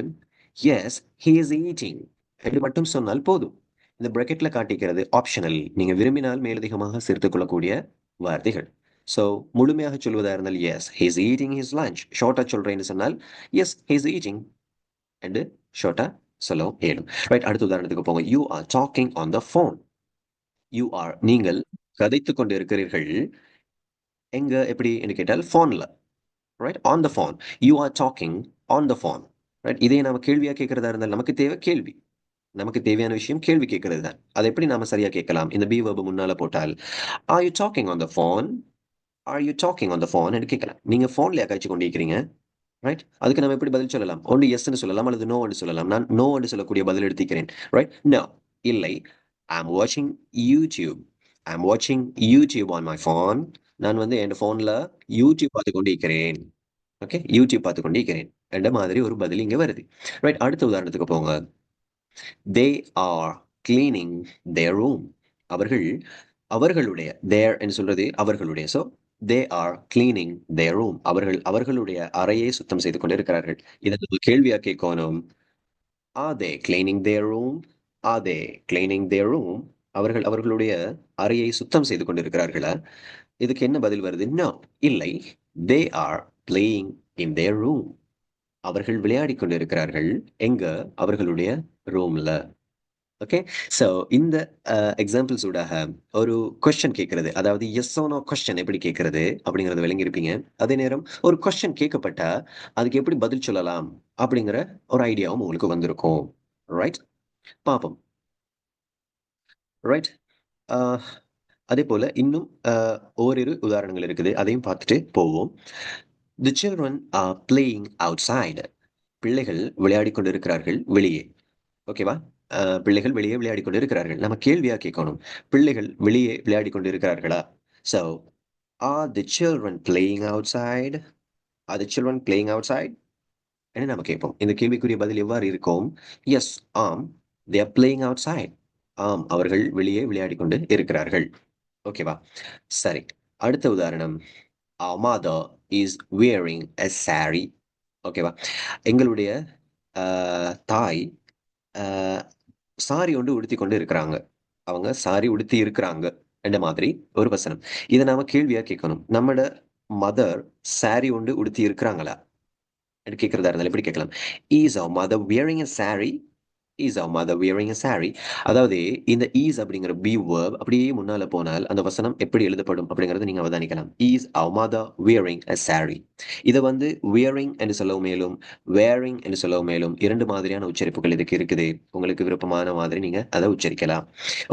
[SPEAKER 1] எஸ் he is eating என்று மட்டும் சொன்னால் போதும். இந்த பிராக்கெட்ல காட்டிக்கிறது ஆப்ஷனல். நீங்க விரும்பினால் மேலதிகமாக சேர்த்துக் கொள்ளக்கூடிய வார்த்தைகள். ஸோ முழுமையாக சொல்வதா இருந்தால் S he is eating his lunch. ஷார்ட்டா சொல்றேன்னு சொன்னால் எஸ் he is eating என்று ஷார்ட்டா சொல்லவும் இயலும். ரைட். அடுத்த உதாரணத்துக்கு போங்க. You are talking on the phone. You are நீங்கள் கதைத்துக் கொண்டு இருக்கிறீர்கள். எங்க எப்படி என்று கேட்டால் ஃபோன்ல. Right. On the phone. You are talking on the phone. Right. இதே நாம கேள்வியா கேட்கிறதா இருந்தால் நமக்கு தேவை கேள்வி. நமக்கு தேவையான விஷயம் கேள்வி கேட்கிறது தான். அதை எப்படி நாம சரியா கேட்கலாம்? இந்த பி வெர்ப் முன்னால போட்டால் are you talking on the phone? Are you talking on the phone என்று கேட்கலாம். நீங்க ஃபோன்லயா கழிச்சு கொண்டிருக்கிறீங்க? ரைட். அதுக்கு நம்ம எப்படி பதில் சொல்லலாம்? ஒன்று எஸ்ன்னு சொல்லலாம் அல்லது நோ என்று சொல்லலாம். நான் நோ என்று சொல்லக்கூடிய பதில் எடுத்துக்கிறேன். ரைட். நோ, இல்லை. ஐ அம் வாட்சிங் யூடியூப். ஐ அம் வாட்சிங் யூடியூப் ஆன் மை ஃபோன். நான் வந்து என் ஃபோன்ல யூடியூப் பார்த்து கொண்டிருக்கிறேன். ஓகே. யூடியூப் பார்த்து கொண்டிருக்கிறேன் என்ற மாதிரி ஒரு பதில் இங்க வருது. ரைட். அடுத்த உதாரணத்துக்கு போங்க. They are cleaning their room. அவர்கள் அவர்களுடைய தேர் என்று சொல்றது அவர்களுடைய. So they are cleaning their room. அவர்கள் அவர்களுடைய அறையை சுத்தம் செய்து கொண்டிருக்கிறார்கள். இதை நம்ம கேள்வியா கேட்கணும். R they cleaning their room? R they cleaning their room? அவர்கள் அவர்களுடைய அறையை சுத்தம் செய்து கொண்டிருக்கிறார்களா? இதுக்கு என்ன பதில் வருது? நோ, இல்லை. They are playing in their room. அவர்கள் விளையாடிக் கொண்டிருக்கிறார்கள். எங்க? அவர்களுடைய ரூம்ல. ஓகே. ஸோ இந்த எக்ஸாம்பிள்ஸ் ஊடாக ஒரு கொஸ்டின் கேட்கறது, அதாவது எஸ் ஆர் நோ கொஸ்டின் எப்படி கேட்கறது அப்படிங்கறத விளங்கியிருப்பீங்க. அதே நேரம் ஒரு கொஸ்டின் கேட்கப்பட்டா அதுக்கு எப்படி பதில் சொல்லலாம் அப்படிங்கிற ஒரு ஐடியாவும் உங்களுக்கு வந்திருக்கும். ரைட். பார்ப்போம். ரைட். அதே போல இன்னும் ஓரிரு உதாரணங்கள் இருக்குது. அதையும் பார்த்துட்டு போவோம். தி children are playing out side. பிள்ளைகள் விளையாடிக் கொண்டிருக்கிறார்கள் வெளியே. ஓகேவா? பிள்ளைகள் வெளியே விளையாடிக் கொண்டு இருக்கிறார்கள். நம்ம கேள்வியா கேட்கணும். பிள்ளைகள் வெளியே விளையாடிக் கொண்டு இருக்கிறார்களா? So, are the children playing outside? Are the children playing outside? என்று நம்ம கேட்போம். இந்த கேள்விக்குரிய பதில் எவ்வாறு இருக்கும்? எஸ், ஆம், தே ஆர் பிளேயிங் அவுட்சைட். ஆம், அவர்கள் வெளியே விளையாடிக் கொண்டு இருக்கிறார்கள். ஓகேவா? சரி. அடுத்த உதாரணம். Our mother is wearing a saree. ஓகேவா? எங்களுடைய தாய் அ சாரி ஒன்று உடுத்திக் கொண்டு இருக்கிறாங்க. அவங்க சாரி உடுத்தி இருக்கிறாங்க என்ற மாதிரி ஒரு வசனம். இத நாம கேள்வியா கேட்கணும். நம்மட மதர் சாரி ஒன்று உடுத்தி இருக்கிறாங்களா? என்று கேட்கிறதா இருந்தால் எப்படி கேட்கலாம்? Is our mother wearing a sari? Is our mother wearing a sari? அதாவது இந்த இஸ் அப்படிங்கிற பி வேர்ப் அப்படியே முன்னால போனால் அந்த வசனம் எப்படி எழுதப்படும் அப்படிங்கறத நீங்க அவதானிக்கலாம். Is our mother wearing a sari. இத வந்து வியரிங் என்று சொல்லவும் மேலும், வேரிங் என்று சொல்லவும் மேலும் 2 மாதிரியான உச்சரிப்புகள் இதுக்கு இருக்குது. உங்களுக்கு விருப்பமான மாதிரி நீங்க அதை உச்சரிக்கலாம்.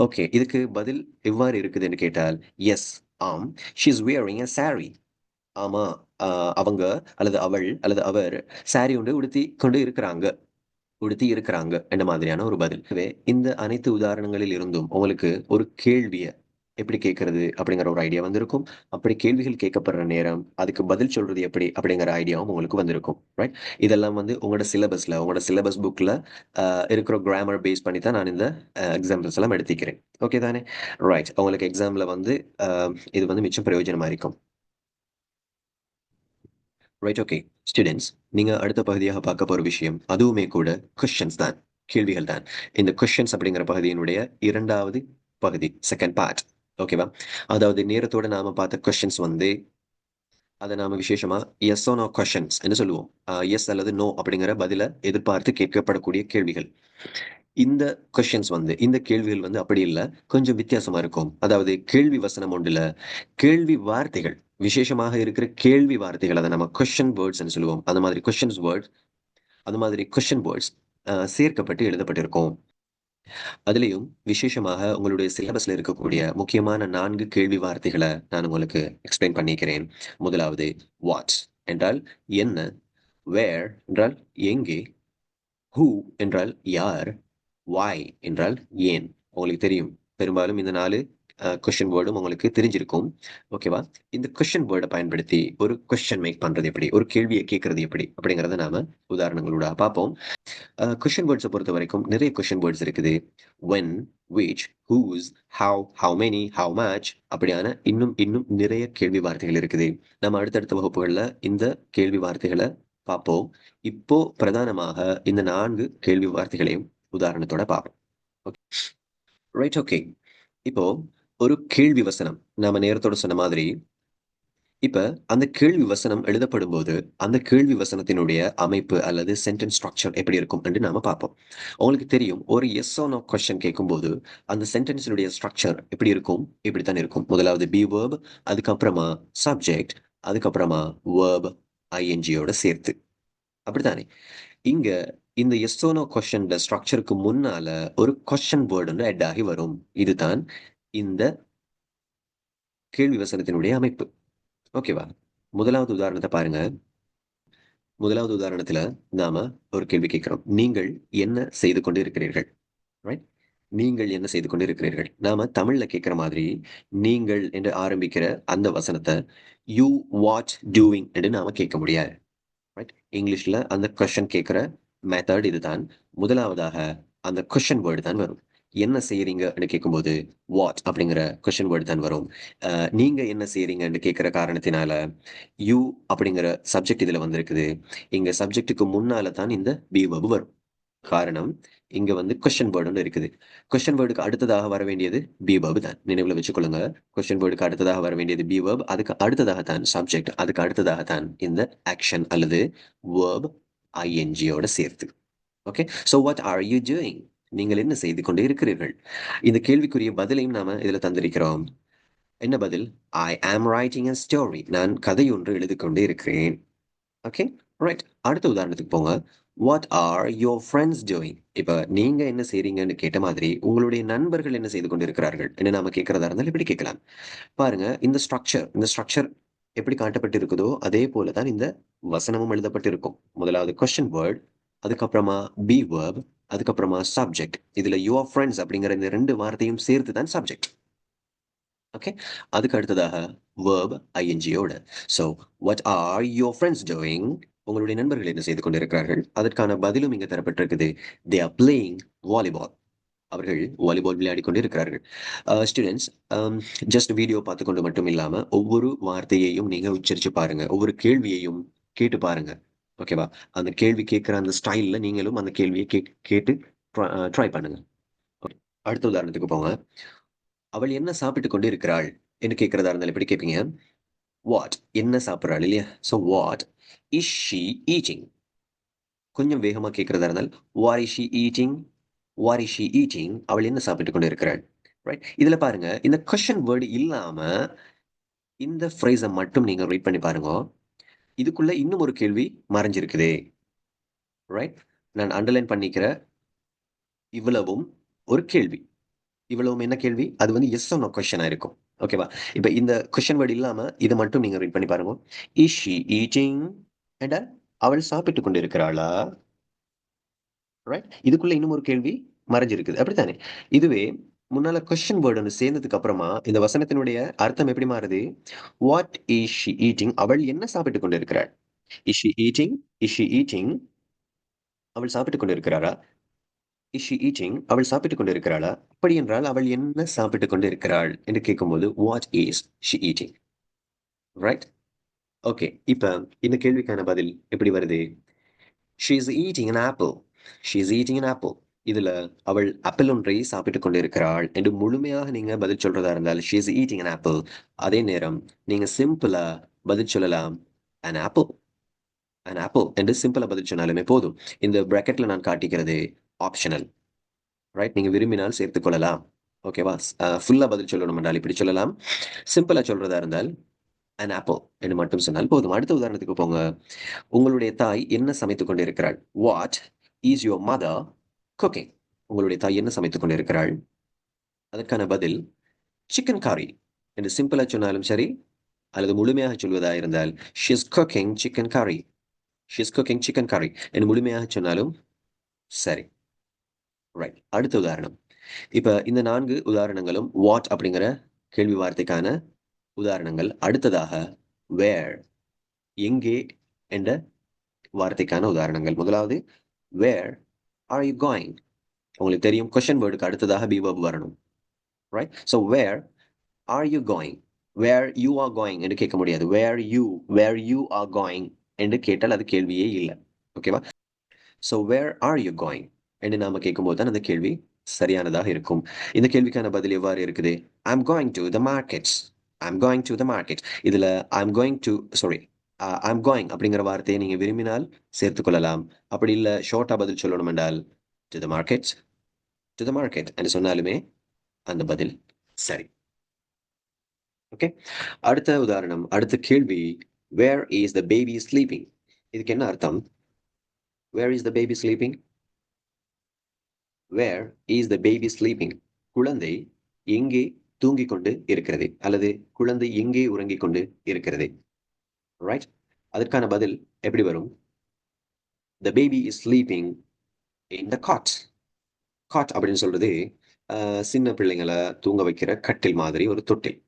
[SPEAKER 1] ஓகே. இதுக்கு பதில் எவ்வாறு இருக்குதுன்னு கேட்டால், எஸ், ஆம், she is wearing a sorry. ஆமா, அவங்க அல்லது அவள் அல்லது அவர் சாரி ஒன்று உடுத்தி இருக்கிறாங்க என்ற மாதிரியான ஒரு பதில். எனவே இந்த அனைத்து உதாரணங்களில் இருந்தும் உங்களுக்கு ஒரு கேள்வியை எப்படி கேட்கறது அப்படிங்கிற ஒரு ஐடியா வந்திருக்கும். அப்படி கேள்விகள் கேட்கப்படுற நேரம் அதுக்கு பதில் சொல்றது எப்படி அப்படிங்கிற ஐடியாவும் உங்களுக்கு வந்திருக்கும். ரைட்? இதெல்லாம் வந்து உங்களோட சிலபஸ் புக்ல இருக்கிற கிராமர் பேஸ் பண்ணி தான் நான் இந்த எக்ஸாம்பிள்ஸ் எல்லாம் எடுத்துக்கிறேன். ஓகே தானே? ரைட். உங்களுக்கு எக்ஸாம்ல வந்து இது வந்து மிச்சம் பிரயோஜனமா இருக்கும். Right, okay. ஸ்டூடெண்ட்ஸ், நீங்க அடுத்த பகுதியாக பார்க்க போற விஷயம் அதுவுமே கூட கொஸ்டின்ஸ் தான், கேள்விகள் தான். இந்த கொஸ்டின்ஸ் அப்படிங்கிற பகுதியினுடைய இரண்டாவது பகுதி, செகண்ட் பார்ட். ஓகேவா? அதாவது நேரத்தோட நாம பார்த்த கொஸ்டின்ஸ் வந்து அதை நாம விசேஷமா எஸ் ஓ நோ கொஸ்டின்ஸ் என்று சொல்லுவோம். எஸ் அல்லது நோ அப்படிங்கிற பதில எதிர்பார்த்து கேட்கப்படக்கூடிய கேள்விகள். இந்த கொஸ்டின்ஸ் வந்து இந்த கேள்விகள் வந்து அப்படி இல்லை, கொஞ்சம் வித்தியாசமா இருக்கும். அதாவது கேள்வி வசனம் ஒன்றுல கேள்வி வார்த்தைகள், விசேஷமாக இருக்கிற கேள்வி வார்த்தைகள், அதை நம்ம கொஸ்டின் வேர்ட்ஸ் சொல்லுவோம். அந்த மாதிரி கொஸ்டின் வேர்ட்ஸ் சேர்க்கப்பட்டு எழுதப்பட்டிருக்கும். அதுலேயும் விசேஷமாக உங்களுடைய சிலபஸ்ல இருக்கக்கூடிய முக்கியமான 4 கேள்வி வார்த்தைகளை நான் உங்களுக்கு எக்ஸ்பிளைன் பண்ணிக்கிறேன். முதலாவது வாட் என்றால் என்ன, வேர் என்றால் எங்கே, ஹூ என்றால் யார், வாய் என்றால் ஏன். உங்களுக்கு தெரியும், பெரும்பாலும் இந்த 4 கொஸ்டின் வேர்டும் உங்களுக்கு தெரிஞ்சிருக்கும். ஓகேவா? இந்த கொஸ்டின் வேர்டை பயன்படுத்தி ஒரு கொஸ்டின் மேக் பண்றது எப்படி, ஒரு கேள்வியை கேட்கறது எப்படி அப்படிங்கறத நாம உதாரணங்களோட பார்ப்போம். கொஸ்டின் வேர்ட்ஸை பொறுத்த வரைக்கும் நிறைய கொஸ்டின் வேர்ட்ஸ் இருக்குது. When, which, whose, how many, how much அப்படியான இன்னும் இன்னும் நிறைய கேள்வி வார்த்தைகள் இருக்குது. நம்ம அடுத்தடுத்த வகுப்புகளில் இந்த கேள்வி வார்த்தைகளை பார்ப்போம். இப்போ பிரதானமாக இந்த 4 கேள்வி வார்த்தைகளையும் உதாரணத்தோட பார்ப்போம். Right, okay. இப்போ ஒரு கேள்வி வசனம், நாம நேரத்தோட சொன்ன மாதிரி, இப்ப அந்த கேள்வி வசனம் எழுதப்படும் போது அந்த கேள்வி வசனத்தினுடைய அமைப்பு அல்லது சென்டென்ஸ் ஸ்ட்ரக்சர் எப்படி இருக்கும் என்று நாம பார்ப்போம். உங்களுக்கு தெரியும், ஒரு எஸ் ஆர் நோ கொஸ்டின் கேட்கும்போது அந்த சென்டென்ஸினுடைய ஸ்ட்ரக்சர் எப்படி இருக்கும், இப்படித்தான் இருக்கும். முதலாவது பி வேர்ப், அதுக்கப்புறமா சப்ஜெக்ட், அதுக்கப்புறமா வேர்ப் ஐஎன்ஜியோட சேர்த்து. அப்படித்தானே? இங்க இந்த எஸ் ஆர் நோ கொஸ்டின்ல ஸ்ட்ரக்சருக்கு முன்னால ஒரு கொஸ்டின் வேர்டு ஒன்று ஆட் ஆகி வரும். இதுதான் இந்த கேள்வி வசனத்தினுடைய அமைப்பு. ஓகேவா? முதலாவது உதாரணத்தை பாருங்க. முதலாவது உதாரணத்துல நாம ஒரு கேள்வி கேட்கிறோம். நீங்கள் என்ன செய்து கொண்டு இருக்கிறீர்கள்? ரைட்? நீங்கள் என்ன செய்து கொண்டு இருக்கிறீர்கள்? நாம தமிழ்ல கேட்கிற மாதிரி நீங்கள் என்று ஆரம்பிக்கிற அந்த வசனத்தை யூ வாட் டூயிங் என்று நாம கேட்க முடியாது. ரைட்? இங்கிலீஷ்ல அந்த கொஸ்டின் கேட்கிற மெத்தட் இதுதான். முதலாவதாக அந்த கொஸ்டின் வேர்டு தான் வரும். என்ன செய்யறீங்கன்னு கேட்கும்போது வாட் அப்படிங்கிற கொஸ்டின் வேர்டு தான் வரும். நீங்க என்ன செய்யறீங்கன்னு கேட்கிற காரணத்தினால யூ அப்படிங்கிற சப்ஜெக்ட் இதுல வந்திருக்குது. இங்க சப்ஜெக்டுக்கு முன்னால தான் இந்த பி வெர்ப் வரும். காரணம், இங்க வந்து கொஸ்டின் வேர்டு இருக்குது. கொஸ்டின் வேர்டுக்கு அடுத்ததாக வர வேண்டியது பி வெர்ப் தான். நினைவுல வச்சுக்கொள்ளுங்க. கொஸ்டின் வேர்டுக்கு அடுத்ததாக வர வேண்டியது பி வெர்ப், அதுக்கு அடுத்ததாக தான் சப்ஜெக்ட், அதுக்கு அடுத்ததாக தான் இந்த ஆக்ஷன் அல்லது வேர்ப் ஐஎன்ஜியோட சேர்த்து. Okay, so what are you doing? நீங்கள் என்ன செய்து கொண்டு இருக்கிறீர்கள்? இந்த கேள்விக்குரிய பதிலையும் நாம இதுல தந்திருக்கிறோம். என்ன பதில்? ஐ ஆம் ரைட்டிங் அ ஸ்டோரி. நான் கதை ஒன்று எழுதி கொண்டு இருக்கிறேன். Okay, right. அடுத்த உதாரணத்துக்கு போங்க. What or your friends doing? இப்ப நீங்க என்ன செய்றீங்கன்னு கேட்ட மாதிரி உங்களுடைய நண்பர்கள் என்ன செய்து கொண்டு இருக்கிறார்கள் என்ன நாம கேட்கறதா இருந்தாலும் இப்படி கேட்கலாம். பாருங்க, இந்த ஸ்ட்ரக்சர் எப்படி காட்டப்பட்டிருக்குதோ அதே போலதான் இந்த வசனமும் எழுதப்பட்டிருக்கும். முதலாவது கொஸ்டின் வேர்ட், அதுக்கப்புறமா பி வேர்ப், அதுக்கப்புறமா சப்ஜெக்ட். இதுல யுவர் ஃப்ரெண்ட்ஸ் அப்படிங்கிற இந்த 2 வார்த்தையும் சேர்த்து தான் சப்ஜெக்ட். ஓகே, அதுக்கு அடுத்ததாக வேர்ப் ஐஎன்ஜியோட. So what are your friends doing? உங்களுடைய நண்பர்கள் என்ன செய்து கொண்டிருக்கிறார்கள்? அதற்கான பதிலும் இங்க தரப்பட்டிருக்குது. They are playing volleyball. அவர்கள் வாலிபால் விளையாடி கொண்டு இருக்கிறார்கள். ஸ்டூடெண்ட்ஸ், ஜஸ்ட் வீடியோ பார்த்துக்கொண்டு மட்டும் இல்லாம ஒவ்வொரு வார்த்தையையும் நீங்க உச்சரிச்சு பாருங்க, ஒவ்வொரு கேள்வியையும் கேட்டு பாருங்க. ஓகேவா? அந்த கேள்வி கேட்கிற அந்த ஸ்டைல்ல நீங்களும் அந்த கேள்வியை கேட்டு ட்ரை பண்ணுங்க. Okay. அடுத்த உதாரணத்துக்கு போங்க. அவள் என்ன சாப்பிட்டுக் கொண்டு இருக்கிறாள் என்று கேட்கிறதா இருந்தாலும் எப்படி கேட்பீங்க? வாட், என்ன சாப்பிட்றாள் இல்லையா? So what is she eating? கொஞ்சம் வேகமா கேட்கிறதா இருந்தால் what is she eating, what is she eating? அவள் என்ன சாப்பிட்டுக் கொண்டு இருக்கிறாள்? ரைட்? இதுல பாருங்க, இந்த கொஸ்டின் வேர்டு இல்லாம இந்த ஃப்ரேஸை மட்டும் நீங்க ரீட் பண்ணி பாருங்க. இதுக்குள்ள இன்னும் ஒரு கேள்வி மறைஞ்சிருக்குது. ரைட்? நான் அண்டர்லைன் பண்ணிக்கிற இவ்வளவும் ஒரு கேள்வி. இவ்வளவும் என்ன கேள்வி? அது வந்து எஸ் ஆர் நோ கொஸ்டினா இருக்கும். ஓகேவா? இப்ப இந்த கொஸ்டின் வேர்ட் இல்லாம இத மட்டும் நீங்க ரீட் பண்ணி பாருங்க. இஸ் ஷி ஈட்டிங் என்றால் அவள் சாப்பிட்டுக் கொண்டிருக்கிறாளா? ரைட்? இதுக்குள்ள இன்னும் ஒரு கேள்வி மறைஞ்சிருக்குது. அப்படித்தானே? இதுவே முன்னால கொஸ்டின் வேர்ட் ஒண்ணு சேர்ந்ததுக்கு அப்புறமா இந்த வசனத்தினுடைய அர்த்தம் எப்படி மாறுது? What is she eating? அவள் என்ன சாப்பிட்டுக் கொண்டிருக்கிறாள்? Is she eating? Is she eating? அவள் சாப்பிட்டுக் கொண்டிருக்கிறாளா? Is she eating? அவள் சாப்பிட்டுக் கொண்டிருக்கிறாளா? அப்படி என்றால் அவள் என்ன சாப்பிட்டுக் கொண்டிருக்கிறாள் என்று கேட்கும்போது what is she eating? Right? Okay. இப்ப இந்த கேள்விக்கான பதில் எப்படி வருது? She is eating an apple. She is eating an apple. இதுல அவள் ஆப்பிள் ஒன்றை சாப்பிட்டுக் கொண்டிருக்கிறாள் என்று முழுமையாக நீங்க பதில் சொல்றதா இருந்தால் she is eating an apple. அதே நேரம் நீங்க சிம்பிளா பதில் சொல்லலாம் an apple. an apple என்று சிம்பிளா பதில் சொன்னாலுமே போதும். இந்த பிராக்கெட்ல நான் காட்டிக்கிறது ஆப்ஷனல். ரைட்? நீங்க விரும்பினால் சேர்த்துக் கொள்ளலாம். ஓகேவா? ஃபுல்லா பதில் சொல்லணும் என்றால் இப்படி சொல்லலாம். சிம்பிளா சொல்றதா இருந்தால் an apple என்று மட்டும் சொன்னால் போதும். அடுத்த உதாரணத்துக்கு போங்க. உங்களுடைய தாய் என்ன சமைத்துக் கொண்டிருக்கிறாள்? What is your mother cooking? உங்களுடைய தாய் என்ன சமைத்துக் கொண்டிருக்கிறாள்? அதற்கான பதில் சிக்கன் கறி என்று சிம்பிளா சொன்னாலும் சரி, அல்லது முழுமையாக சொல்வதா இருந்தால் ஷி இஸ் குக்கிங் சிக்கன் கறி. ஷி இஸ் குக்கிங் சிக்கன் கறி என்று முழுமையாக சொன்னாலும் சரி. ரைட். அடுத்த உதாரணம். இப்ப இந்த 4 உதாரணங்களும் வாட் அப்படிங்கிற கேள்வி வார்த்தைக்கான உதாரணங்கள். அடுத்ததாக வேர் எங்கே என்ற வார்த்தைக்கான உதாரணங்கள். முதலாவது வேர் ஆர் யூ கோயிங்? உங்களுக்கு தெரியும் கொஸ்டின் வேர்டுக்கு அடுத்ததாக பி verb வரணும். Right? So where are you going? Where you are going என்று கேட்க முடியாது. வேர் யூ ஆர் கோயிங் என்று கேட்டால் அது கேள்வியே இல்லை. ஓகேவா? So where are you going என்று நாம கேட்கும்போது தான் அந்த கேள்வி சரியானதாக இருக்கும். இந்த கேள்விக்கான பதில் எவ்வாறு இருக்குது? I'm going to the markets. I'm going to the market. இதுல I'm going to sorry I'm going அப்படிங்கிற வார்த்தையை நீங்க விரும்பினால் சேர்த்துக் கொள்ளலாம். அப்படி இல்லை ஷார்ட்டா பதில் சொல்லணும் என்றால் to the markets, to the market என்று சொன்னாலுமே அந்த பதில் சரி. ஓகே. அடுத்த உதாரணம், அடுத்த கேள்வி where is the baby sleeping? இதுக்கு என்ன அர்த்தம்? Where is the baby sleeping? Where is the baby sleeping? குழந்தை எங்கே தூங்கிக் கொண்டு இருக்கிறது அல்லது குழந்தை எங்கே உறங்கிக் கொண்டு இருக்கிறது? ரைட்? அதற்கான பதில் எப்படி வரும்? The baby is sleeping in the cot. Cot அப்படின்னு சொல்றது சின்ன பிள்ளைங்களை தூங்க வைக்கிற கட்டில் மாதிரி ஒரு தொட்டில்.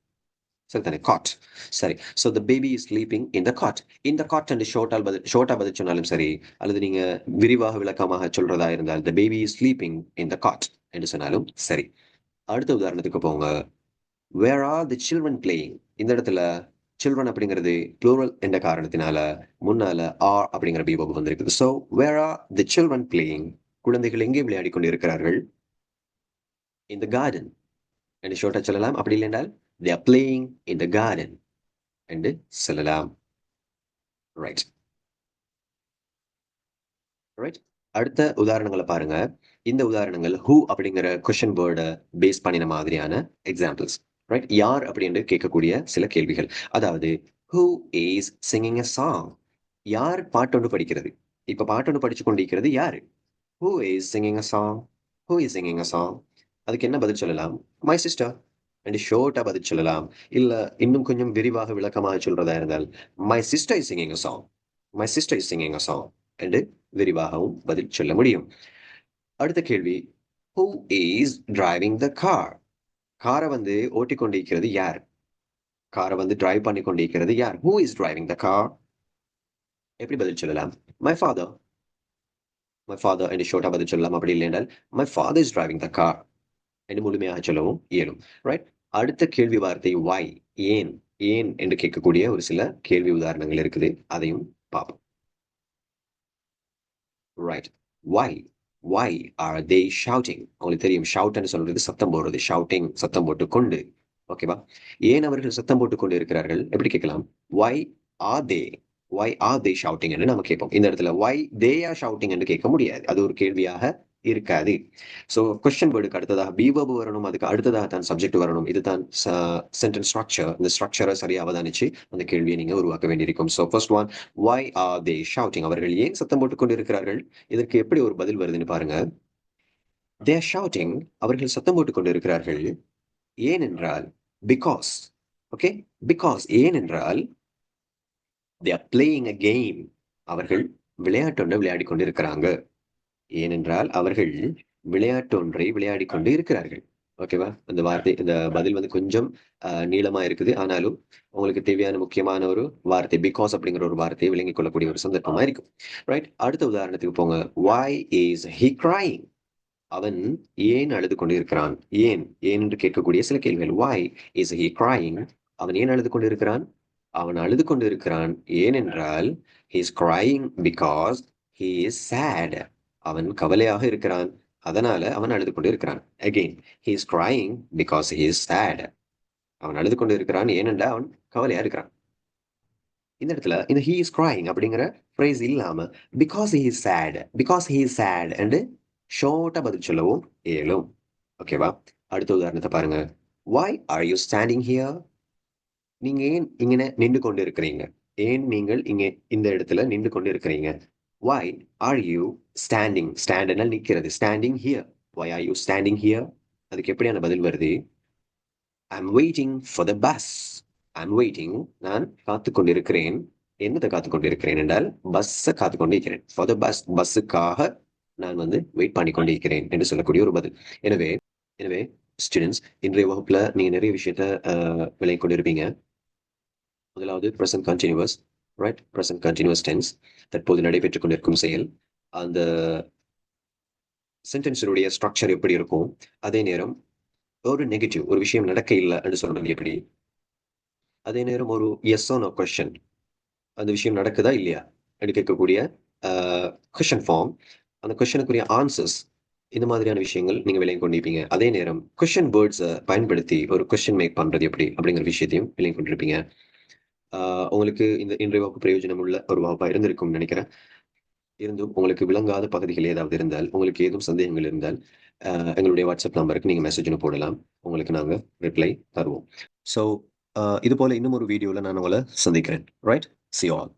[SPEAKER 1] சரிதானே? காட். சரி. So the baby is sleeping in the cot. இந்த காட் என்று ஷோர்ட்டா பதில் சொன்னாலும் சரி, அல்லது நீங்க விரிவாக விளக்கமாக சொல்றதா இருந்தால் the baby is sleeping in the cot என்று சொன்னாலும் சரி. அடுத்த உதாரணத்துக்கு போங்க. Where are the children playing? இந்த இடத்துல சில்ட்ரன் அப்படிங்கிறது ப்ளூரல் என்ற காரணத்தினால முன்னால ஆர் அப்படிங்கிற பி verb வந்திருக்குது. So where are the children playing? குழந்தைகள் எங்கே விளையாடி கொண்டிருக்கிறார்கள்? இன் த கார்டன் என்று ஷோர்ட்டா சொல்லலாம். அப்படி இல்லை என்றால் they are playing in the garden என்று சொல்லலாம். ரைட். ரைட். அடுத்த உதாரணங்களை பாருங்க. இந்த உதாரணங்கள் who அப்படிங்கிற கொஸ்டின் வேர்டை பேஸ் பண்ணின மாதிரியான எக்ஸாம்பிள்ஸ். ரைட்? யார் அப்படின்னு கேட்கக்கூடிய சில கேள்விகள். அதாவது who is singing a song? யார் பாட்டொன்று படிக்கிறது? இப்ப பாட்டொன்று படிச்சு கொண்டிருக்கிறது யாரு? who is singing a song? who is singing a song? அதுக்கு என்ன பதில் சொல்லலாம்? மை சிஸ்டர் என்று ஷோர்ட்டா பதில் சொல்லலாம். இல்ல இன்னும் கொஞ்சம் விரிவாக விளக்கமாக சொல்றதா இருந்தால் my sister is singing a song. My sister is singing a song என்று விரிவாகவும் பதில் சொல்ல முடியும். அடுத்த கேள்வி who is driving the car? காரை வந்து ஓட்டிக் கொண்டிருக்கிறது யார்? காரை வந்து டிரைவ் பண்ணி கொண்டிருக்கிறது யார்? Who is driving the car? எப்படி பதில் சொல்லலாம்? My father. மை ஃபாதர் என்று ஷோர்ட்டா பதில் சொல்லலாம். அப்படி இல்லை என்றால் my father is driving the car என்று முழுமையாக சொல்லவும் இயலும். ரைட்? அடுத்த கேள்வி வார்த்தை why, ஏன். ஏன் என்று கேட்கக்கூடிய ஒரு சில கேள்வி உதாரணங்கள் இருக்குது. அதையும் பார்ப்போம். Right. why why are they shouting? உங்களுக்கு தெரியும் ஷவுட்னு சொல்றது சத்தம் போடுறது. ஷவுட்டிங் சத்தம் போட்டு கொண்டு. ஓகேவா? ஏன் அவர்கள் சத்தம் போட்டுக் கொண்டு இருக்கிறார்கள்? எப்படி கேட்கலாம்? why are they why are they shouting என்று நம்ம கேட்போம். இந்த இடத்துல why they are shouting என்று கேட்க முடியாது. அது ஒரு கேள்வியாக இருக்காது. ஸோ கொஸ்டின் வேர்டுக்கு அடுத்ததாக பி verb வரணும். அதுக்கு அடுத்ததாக தான் சப்ஜெக்ட் வரணும். இதுதான் சென்டென்ஸ் ஸ்ட்ரக்சர். இந்த ஸ்ட்ரக்சரை சரியா அவதானிச்சு அந்த கேள்வியை நீங்க உருவாக்க வேண்டியிருக்கும். So first one why are they shouting? அவர்கள் ஏன் சத்தம் போட்டுக் கொண்டிருக்கிறார்கள்? இதற்கு எப்படி ஒரு பதில் வருதுன்னு பாருங்க. they are shouting. அவர்கள் சத்தம் போட்டுக் கொண்டிருக்கிறார்கள் ஏனென்றால் பிகாஸ் ஓகே, பிகாஸ் ஏனென்றால் they are playing a game. அவர்கள் விளையாட்டொன்றை விளையாடி கொண்டு இருக்கிறாங்க. ஏனென்றால் அவர்கள் விளையாட்டொன்றை விளையாடி கொண்டு இருக்கிறார்கள். ஓகேவா? அந்த வார்த்தை, இந்த பதில் வந்து கொஞ்சம் நீளமா இருக்குது. ஆனாலும் உங்களுக்கு தேவையான முக்கியமான ஒரு வார்த்தை பிகாஸ் அப்படிங்கிற ஒரு வார்த்தையை விளங்கிக் கொள்ளக்கூடிய ஒரு சந்தர்ப்பமா இருக்கும். ரைட், அடுத்த உதாரணத்துக்கு போங்க. why is he crying? அவன் ஏன் அழுது கொண்டு இருக்கிறான்? ஏன் ஏன் என்று கேட்கக்கூடிய சில கேள்விகள். why is he crying? அவன் ஏன் அழுது கொண்டு இருக்கிறான்? அவன் அழுது கொண்டு இருக்கிறான் ஏனென்றால் he is crying because he is sad. அவன் கவலையாக இருக்கிறான், அதனால அவன் அழுது கொண்டு இருக்கிறான். Again, he is crying because he is sad. அவன் அழுது கொண்டு இருக்கிறான் ஏனென்றா அவன் கவலையா இருக்கிறான். இந்த இடத்துல இந்த he is crying அப்படிங்கிற phrase இல்லாம because he is sad, because he is sad என்று ஷார்ட்டா பதில் சொல்லவும் இயலும். ஓகேவா? அடுத்த உதாரணத்தை பாருங்க. why are you standing here? நீங்க ஏன் இங்கே நின்று கொண்டு இருக்கிறீங்க? ஏன் நீங்கள் இங்கே இந்த இடத்துல நின்று கொண்டு இருக்கிறீங்க? why are you standing? ஸ்டாண்ட்னா நிக்கிறது. standing here. why are you standing here? அதுக்கு எப்படியான பதில் வருது? I'm waiting for the bus. I'm waiting. நான் காத்து கொண்டிருக்கிறேன். என்னத்தை காத்து கொண்டிருக்கிறேன் என்றால் பஸ்ஸை காத்து கொண்டிருக்கிறேன். for the bus. பஸ்ஸுக்காக நான் வந்து வெயிட் பண்ணி கொண்டிருக்கிறேன் என்று சொல்லக்கூடிய ஒரு பதில். எனவே எனவே ஸ்டூடெண்ட்ஸ், இன்றைய வகுப்புல நீங்க நிறைய விஷயத்த விளங்கி கொண்டிருப்பீங்க. முதலாவது present continuous. Right, present continuous tense, தற்போது நடைபெற்றுக் கொண்டிருக்கும் செயல். அந்த சென்டென்ஸினுடைய ஸ்ட்ரக்சர் எப்படி இருக்கும்? அதே நேரம் ஒரு நெகட்டிவ், ஒரு விஷயம் நடக்க இல்லை என்று சொல்றது எப்படி? அதே நேரம் ஒரு எஸ் ஆர் நோ கொஸ்டின், அந்த விஷயம் நடக்குதா இல்லையா என்று கேட்கக்கூடிய கொஸ்டின் ஃபார்ம், அந்த கொஸ்டினுக்குரிய ஆன்சர்ஸ், இந்த மாதிரியான விஷயங்கள் நீங்க விளங்கி கொண்டிருப்பீங்க. அதே நேரம் கொஸ்டின் வேர்ட்ஸை பயன்படுத்தி ஒரு கொஸ்டின் மேக் பண்றது எப்படி அப்படிங்கிற விஷயத்தையும் விளங்கி கொண்டிருப்பீங்க. உங்களுக்கு இந்த இன்றைய வகுப்பு பிரயோஜனம் உள்ள ஒரு வகுப்பா இருந்திருக்கும் நினைக்கிறேன். இருந்தும் உங்களுக்கு விளங்காத பகுதிகள் ஏதாவது இருந்தால், உங்களுக்கு ஏதும் சந்தேகங்கள் இருந்தால் எங்களுடைய வாட்ஸ்அப் நம்பருக்கு நீங்க மெசேஜ்னு போடலாம். உங்களுக்கு நாங்க ரிப்ளை தருவோம். ஸோ இது போல இன்னும் ஒரு வீடியோவில் நான் உங்களை சந்திக்கிறேன். Right, see you all.